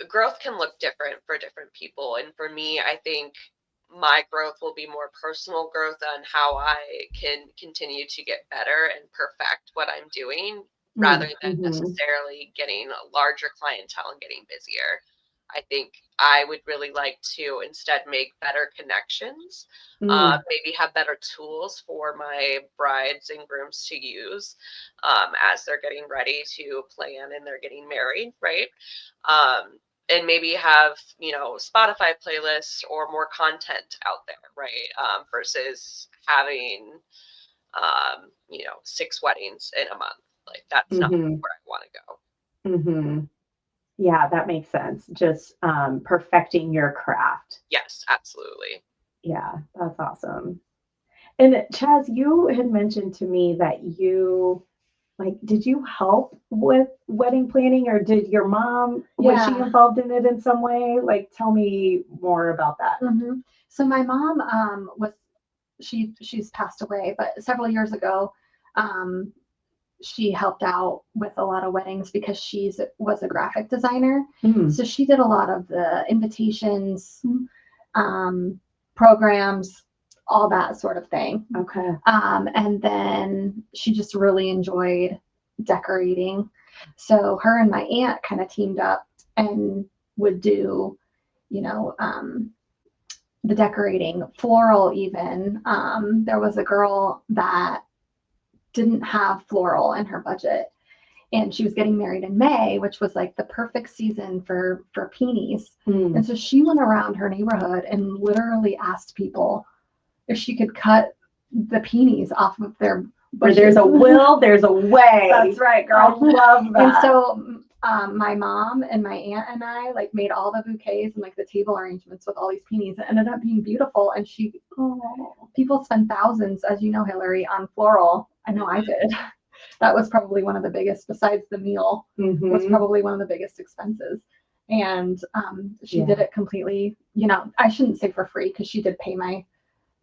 growth can look different for different people. And for me, I think my growth will be more personal growth on how I can continue to get better and perfect what I'm doing rather than Mm-hmm. necessarily getting a larger clientele and getting busier. I think I would really like to instead make better connections, maybe have better tools for my brides and grooms to use as they're getting ready to plan and they're getting married, right? And maybe have, Spotify playlists or more content out there, right? Versus having, 6 weddings in a month. Like that's not Mm-hmm. where I want to go. Mm-hmm. Yeah, that makes sense. Just perfecting your craft. Yes, absolutely. Yeah, that's awesome. And Chaz, you had mentioned to me that did you help with wedding planning, or did your mom, was she Yeah. involved in it in some way? Like, tell me more about that. So my mom she's passed away, but several years ago, she helped out with a lot of weddings because was a graphic designer. So she did a lot of the invitations, programs, all that sort of thing. Okay. And then she just really enjoyed decorating. So her and my aunt kind of teamed up and would do, the decorating, floral even. There was a girl that didn't have floral in her budget, and she was getting married in May, which was like the perfect season for peonies. And so she went around her neighborhood and literally asked people if she could cut the peonies off of their Where bushes. there's a will, there's a way. That's right, girl. I love that. And so my mom and my aunt and I made all the bouquets and the table arrangements with all these peonies. It ended up being beautiful. And people spend thousands, as you know, Hillary, on floral. I know I did. That was probably one of the biggest, besides the meal, was probably one of the biggest expenses. And she did it completely, I shouldn't say for free, because she did pay my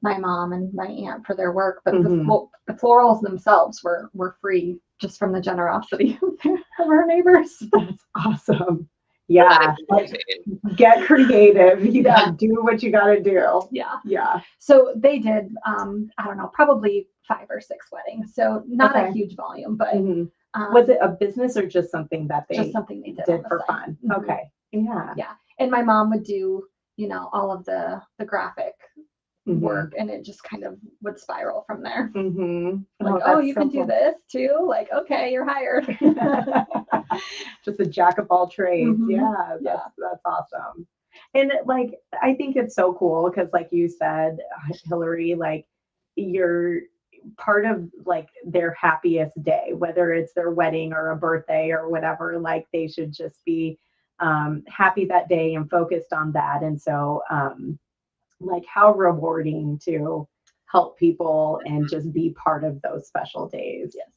mom and my aunt for their work, but the florals themselves were free, just from the generosity of our neighbors. That's awesome. Yeah. Get creative. You gotta do what you gotta do. Yeah. Yeah. So they did, I don't know, probably 5 or 6 weddings. So not a huge volume, but was it a business or just something that they just something they did for fun? Okay. Yeah. Yeah. And my mom would do, all of the graphic work, and it just kind of would spiral from there. You can do this too. Okay, you're hired. Just a jack of all trades. Yeah, that's awesome. And I think it's so cool because, like you said, Hillary, you're part of their happiest day, whether it's their wedding or a birthday or whatever. They should just be happy that day and focused on that. And so how rewarding to help people and just be part of those special days. Yes.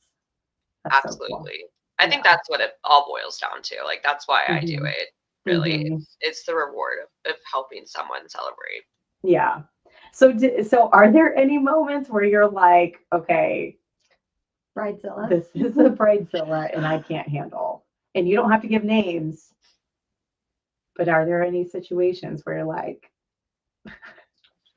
That's absolutely. So cool. I think that's what it all boils down to. That's why I do it. Really, it's the reward of helping someone celebrate. Yeah. So are there any moments where you're like, okay, Bridezilla, this is a Bridezilla and I can't handle, and you don't have to give names, but are there any situations where you're like,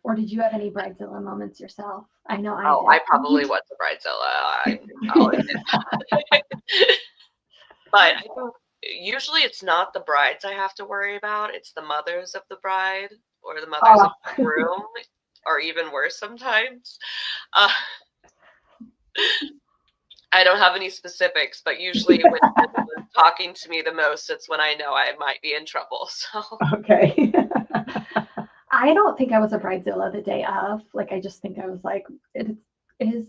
or did you have any Bridezilla moments yourself? I know I did. I probably was a Bridezilla. I'll admit that. But I think usually it's not the brides I have to worry about. It's the mothers of the bride or the mothers of the groom, or even worse sometimes. I don't have any specifics, but usually when someone's talking to me the most, it's when I know I might be in trouble. So okay. I don't think I was a Bridezilla the day of. I just think I was it is,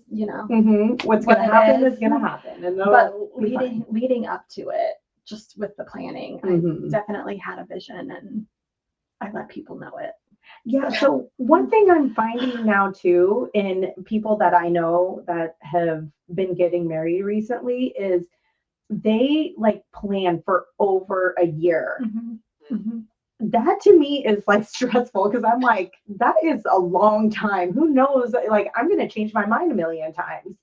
what's going to happen is going to happen. And but leading up to it, just with the planning, I definitely had a vision and I let people know it. Yeah. So one thing I'm finding now too, in people that I know that have been getting married recently, is they like plan for over a year. Mm-hmm. Mm-hmm. That to me is like stressful because I'm like, that is a long time. Who knows? Like, I'm going to change my mind a million times,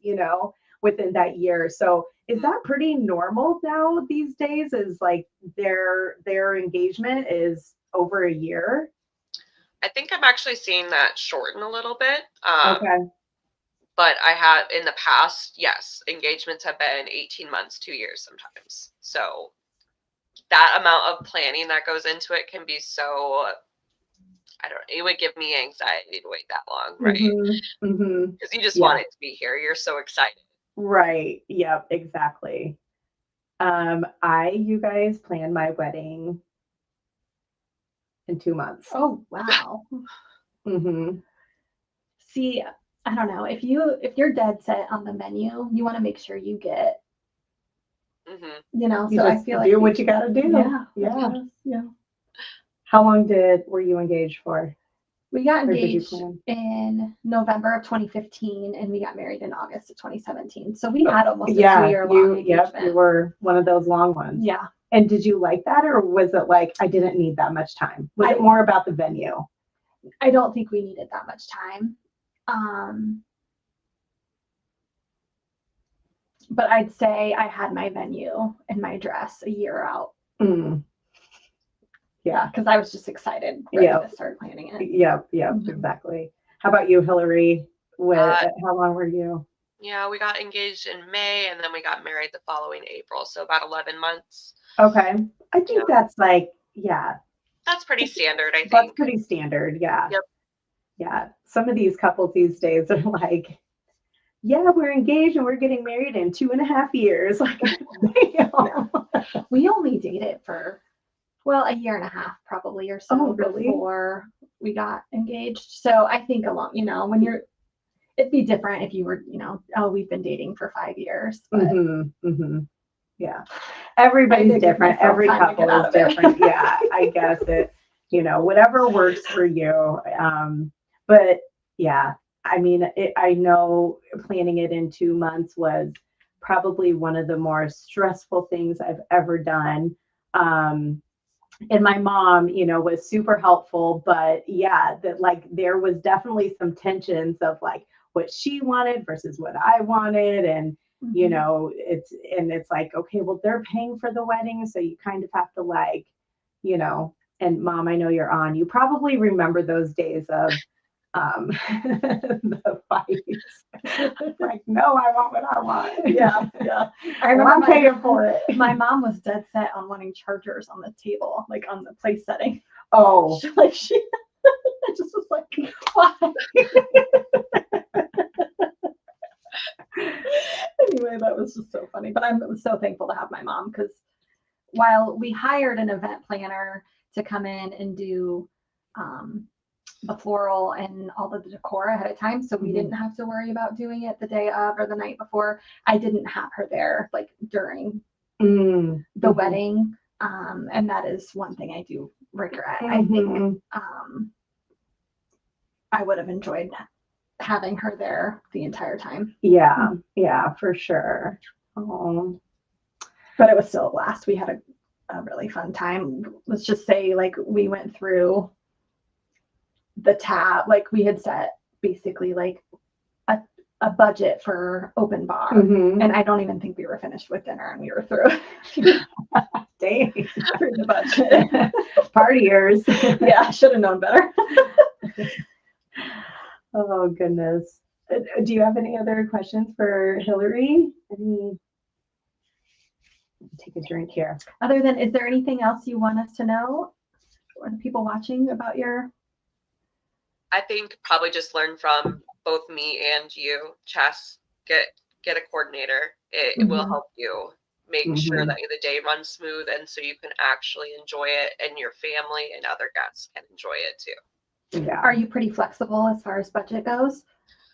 within that year. So is that pretty normal now these days? Is like their engagement is over a year? I think I'm actually seeing that shorten a little bit. Okay. But I have in the past, yes, engagements have been 18 months, 2 years sometimes. So that amount of planning that goes into it can be so, it would give me anxiety to wait that long, right? Mm-hmm. Because you just Yeah. want it to be here. You're so excited. Right. Yep. Exactly. You guys plan my wedding in 2 months. Oh, wow. Mm-hmm. See, I don't know. If you're dead set on the menu, you want to make sure you get, You so I just feel like do what you got to do. Yeah. Yeah. Yeah. How long were you engaged for? We got Or did you engaged plan? in November of 2015 and we got married in August of 2017. So we had almost a 2-year long engagement. Yep, you were one of those long ones. Yeah. And did you like that, or was it like I didn't need that much time? Was it more about the venue? I don't think we needed that much time. But I'd say I had my venue and my dress a year out. Mm. Yeah. Because I was just excited, ready to start planning it. Yep, exactly. How about you, Hillary? How long were you? Yeah, we got engaged in May and then we got married the following April. So about 11 months. Okay. I think that's like, that's pretty standard, I think. That's pretty standard, yeah. Yep. Yeah. Some of these couples these days are like, yeah, we're engaged and we're getting married in 2.5 years. Like, we only dated for, a year and a half probably or so before we got engaged. So I think it'd be different if you were, we've been dating for 5 years. But yeah, everybody's different. Every couple is different. Yeah, I guess it, whatever works for you. But yeah, I mean, I know planning it in 2 months was probably one of the more stressful things I've ever done. And my mom, was super helpful, but yeah, that like there was definitely some tensions of like what she wanted versus what I wanted. And, it's like, okay, well, they're paying for the wedding. So you kind of have to like, and Mom, I know you're on, you probably remember those days of, the fights. Like, no, I want what I want. Yeah. I remember I'm paying for it. My mom was dead set on wanting chargers on the table, like on the place setting. Oh, I just was like, why? Anyway, that was just so funny. But I'm so thankful to have my mom because while we hired an event planner to come in and do the floral and all of the decor ahead of time, so we didn't have to worry about doing it the day of or the night before. I didn't have her there like during the wedding, and that is one thing I do regret. I think I would have enjoyed having her there the entire time. Yeah, for sure. Oh, but it was still a blast. We had a really fun time. Let's just say like we went through the tab, like we had set basically like a budget for open bar, and I don't even think we were finished with dinner and we were through. Dang, through the budget. Partiers. Yeah, I should have known better. Oh goodness. Do you have any other questions for Hillary? Take a drink here. Other than, is there anything else you want us to know, or the people watching about your? I think probably just learn from both me and you. Chess, get a coordinator. It will help you make sure that the day runs smooth, and so you can actually enjoy it, and your family and other guests can enjoy it too. Yeah. Are you pretty flexible as far as budget goes?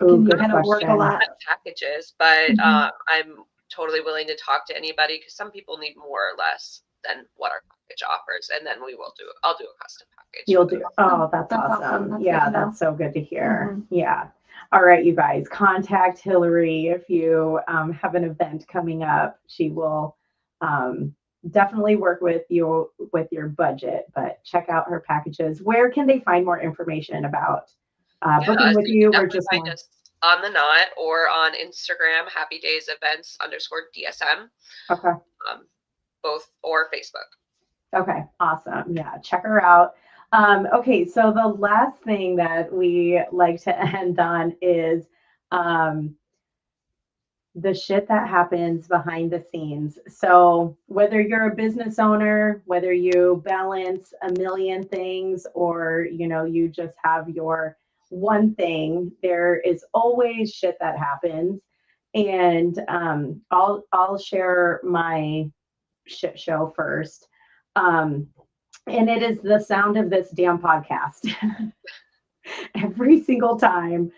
Can you kind of work a lot? Packages, but I'm totally willing to talk to anybody because some people need more or less than what our package offers, and then I'll do a custom package. You'll do. Oh, that's awesome. That's so good to hear. Yeah. All right, you guys, contact Hillary if you have an event coming up. She will definitely work with your budget, but check out her packages. Where can they find more information about booking with you you can or definitely just find more? us on the Knot or on Instagram, Happy Days Events _DSM. Okay. Both or Facebook. Okay, awesome. Yeah, check her out. Okay, so the last thing that we like to end on is the shit that happens behind the scenes. So whether you're a business owner, whether you balance a million things, or you just have your one thing, there is always shit that happens. And I'll share my shit show first. And it is the sound of this damn podcast. Every single time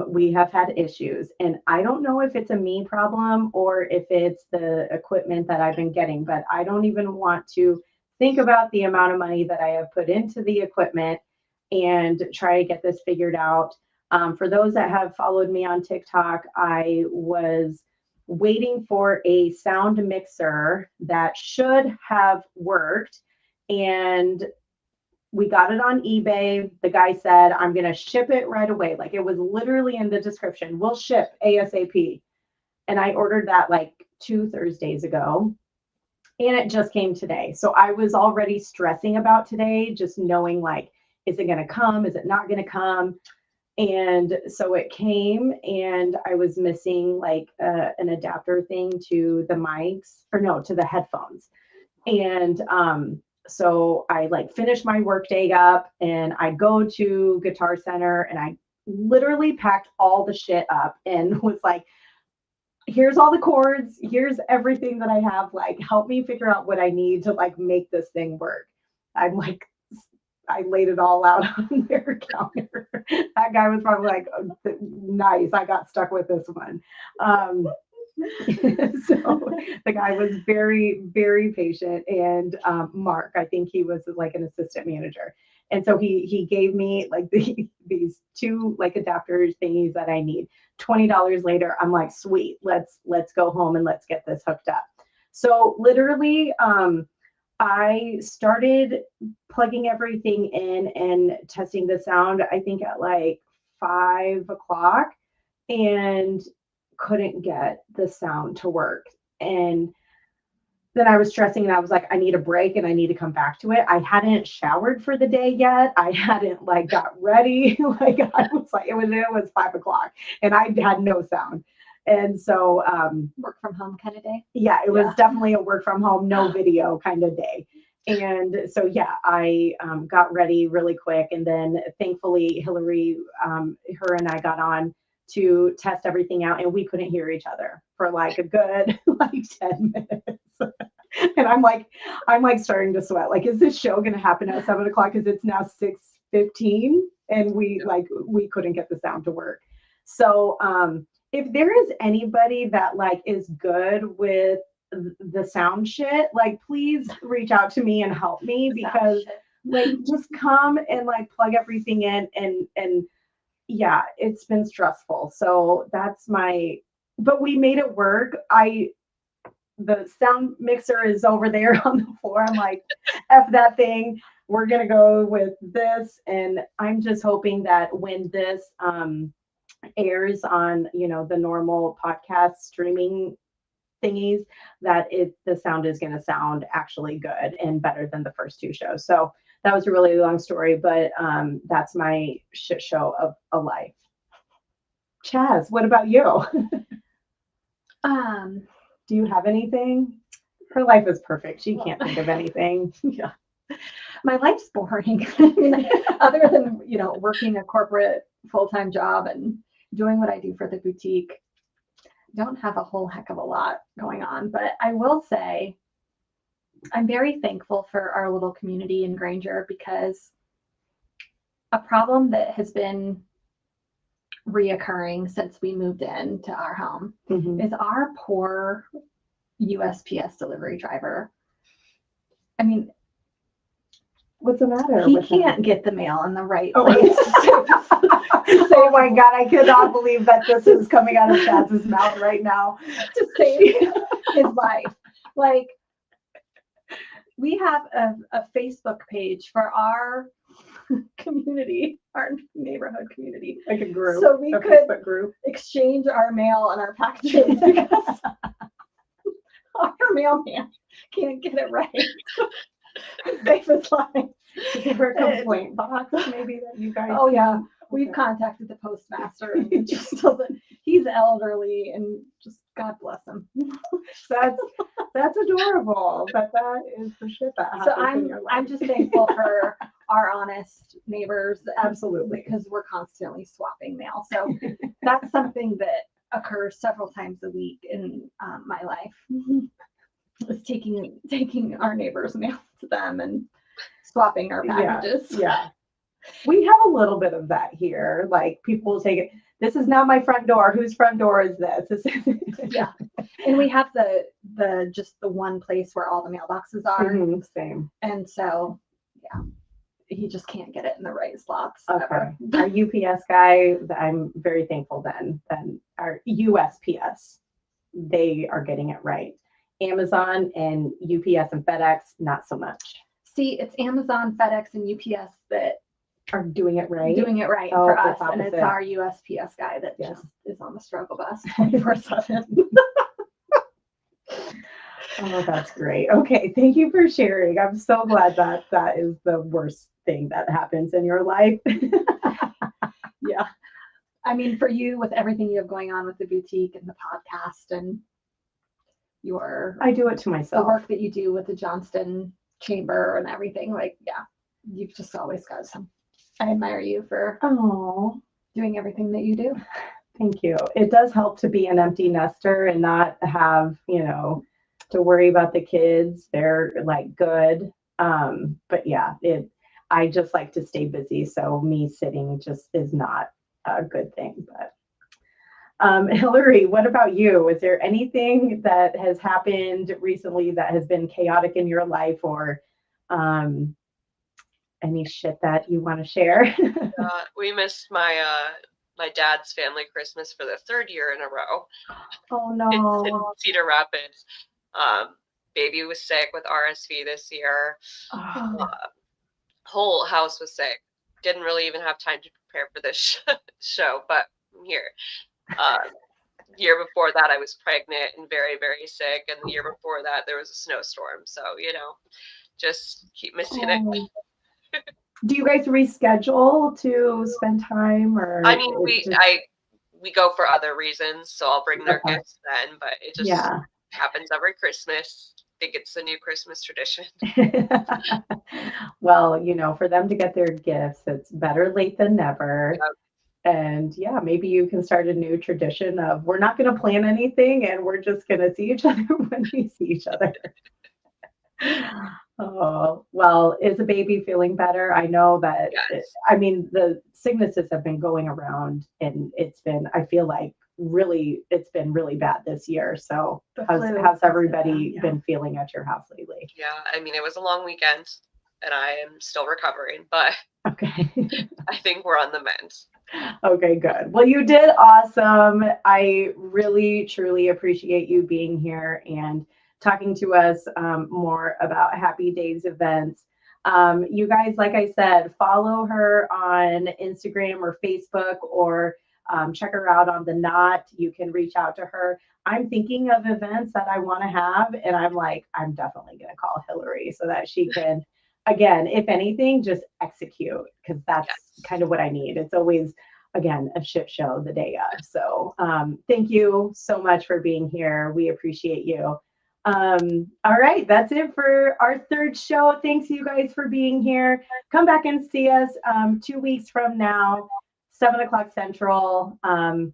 we have had issues, and I don't know if it's a me problem or if it's the equipment that I've been getting, but I don't even want to think about the amount of money that I have put into the equipment and try to get this figured out. For those that have followed me on TikTok, I was waiting for a sound mixer that should have worked, and we got it on eBay. The guy said, I'm going to ship it right away. Like, it was literally in the description, we'll ship ASAP. And I ordered that like 2 Thursdays ago, and it just came today. So I was already stressing about today, just knowing like, is it going to come? Is it not going to come? And so it came, and I was missing like an adapter thing to the mics, or no, to the headphones. And so I like finished my workday up, and I go to Guitar Center, and I literally packed all the shit up and was like, here's all the chords, here's everything that I have, like, help me figure out what I need to like make this thing work. I'm like, I laid it all out on their counter. That guy was probably like, oh, nice, I got stuck with this one. So the guy was very, very patient. And Mark, I think he was like an assistant manager. And so he gave me like these 2 like adapter thingies that I need. $20 later, I'm like, sweet, let's go home and let's get this hooked up. So literally, I started plugging everything in and testing the sound, I think at like 5 o'clock, and couldn't get the sound to work. And then I was stressing, and I was like, I need a break and I need to come back to it. I hadn't showered for the day yet. I hadn't like got ready. Like, I was like, it was 5 o'clock and I had no sound. And so work from home kind of day. Yeah, it was definitely a work from home, no video kind of day. And so, yeah, I got ready really quick. And then thankfully, Hillary, her and I got on to test everything out, and we couldn't hear each other for like a good like 10 minutes. And I'm like starting to sweat. Like, is this show going to happen at 7 o'clock? Because it's now 6:15, and we couldn't get the sound to work. So if there is anybody that like is good with the sound shit, like, please reach out to me and help me, because like, just come and like plug everything in, and yeah, it's been stressful. So that's but we made it work. The sound mixer is over there on the floor. I'm like, F that thing. We're going to go with this. And I'm just hoping that when this airs on, the normal podcast streaming thingies, that the sound is going to sound actually good and better than the first 2 shows. So that was a really long story, but that's my shit show of a life. Chaz, what about you? Do you have anything? Her life is perfect. She can't think of anything. Yeah. My life's boring. I mean, other than, working a corporate full-time job and doing what I do for the boutique, don't have a whole heck of a lot going on. But I will say, I'm very thankful for our little community in Granger, because a problem that has been reoccurring since we moved into our home is our poor USPS delivery driver. I mean, what's the matter? He can't get the mail in the right place. Oh my God, I cannot believe that this is coming out of Chaz's mouth right now. To save his life. Like, we have a Facebook page for our community, our neighborhood community. Like a group. So we a could Facebook group. exchange our mail and our packages because our mailman can't get it right. Save his life. Is there a complaint box maybe that you guys? Oh yeah, we've contacted the postmaster and it just doesn't. He's elderly and just God bless him. That's adorable. But that is the shit that happens So in your life. I'm just thankful for our honest neighbors. Absolutely. Because we're constantly swapping mail. So that's something that occurs several times a week in my life. Is taking our neighbors' mail to them and swapping our packages. Yeah. We have a little bit of that here. Like people take it. This is not my front door. Whose front door is this? Yeah. And we have the just the one place where all the mailboxes are. Mm-hmm, same. And so, yeah, he just can't get it in the right slots. Okay. Our UPS guy, I'm very thankful then our USPS, they are getting it right. Amazon and UPS and FedEx, not so much. See, it's Amazon, FedEx, and UPS that are doing it right. Oh, for us, and it's our USPS guy that just is on the struggle bus 24/7. Oh, that's great. Okay, thank you for sharing. I'm so glad that that is the worst thing that happens in your life. Yeah. I mean, for you, with everything you have going on with the boutique and the podcast and I do it to myself. The work that you do with the Johnston Chamber and everything, like, yeah, you've just always got some. I admire you for doing everything that you do. Thank you. It does help to be an empty nester and not have, to worry about the kids. They're like good. But yeah, I just like to stay busy. So me sitting just is not a good thing. But Hillary, what about you? Is there anything that has happened recently that has been chaotic in your life, or any shit that you want to share? We missed my dad's family Christmas for the third year in a row. Oh no! In Cedar Rapids, baby was sick with RSV this year. Whole house was sick. Didn't really even have time to prepare for this show, but I'm here. Year before that, I was pregnant and very, very sick, and the year before that, there was a snowstorm. So just keep missing it. Do you guys reschedule to spend time, or? I mean, we go for other reasons, so I'll bring their gifts then, but it just happens every Christmas. I think it's a new Christmas tradition. Well, for them to get their gifts, it's better late than never. Yep. And yeah, maybe you can start a new tradition of we're not going to plan anything and we're just going to see each other when we see each other. Oh, well, is the baby feeling better? I know that, yes. The sicknesses have been going around and I feel like it's been really bad this year. So how's everybody been feeling at your house lately? Yeah, it was a long weekend and I am still recovering, but okay. I think we're on the mend. Okay, good. Well, you did awesome. I really, truly appreciate you being here and talking to us more about Happy Days events. You guys, like I said, follow her on Instagram or Facebook, or check her out on The Knot. You can reach out to her. I'm thinking of events that I want to have, and I'm definitely going to call Hillary so that she can, again, if anything, just execute, because that's kind of what I need. It's always, again, a shit show the day of. So thank you so much for being here. We appreciate you. All right, that's it for our third show. Thanks you guys for being here. Come back and see us 2 weeks from now, 7 o'clock Central.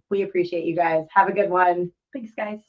We appreciate you guys. Have a good one. Thanks, guys.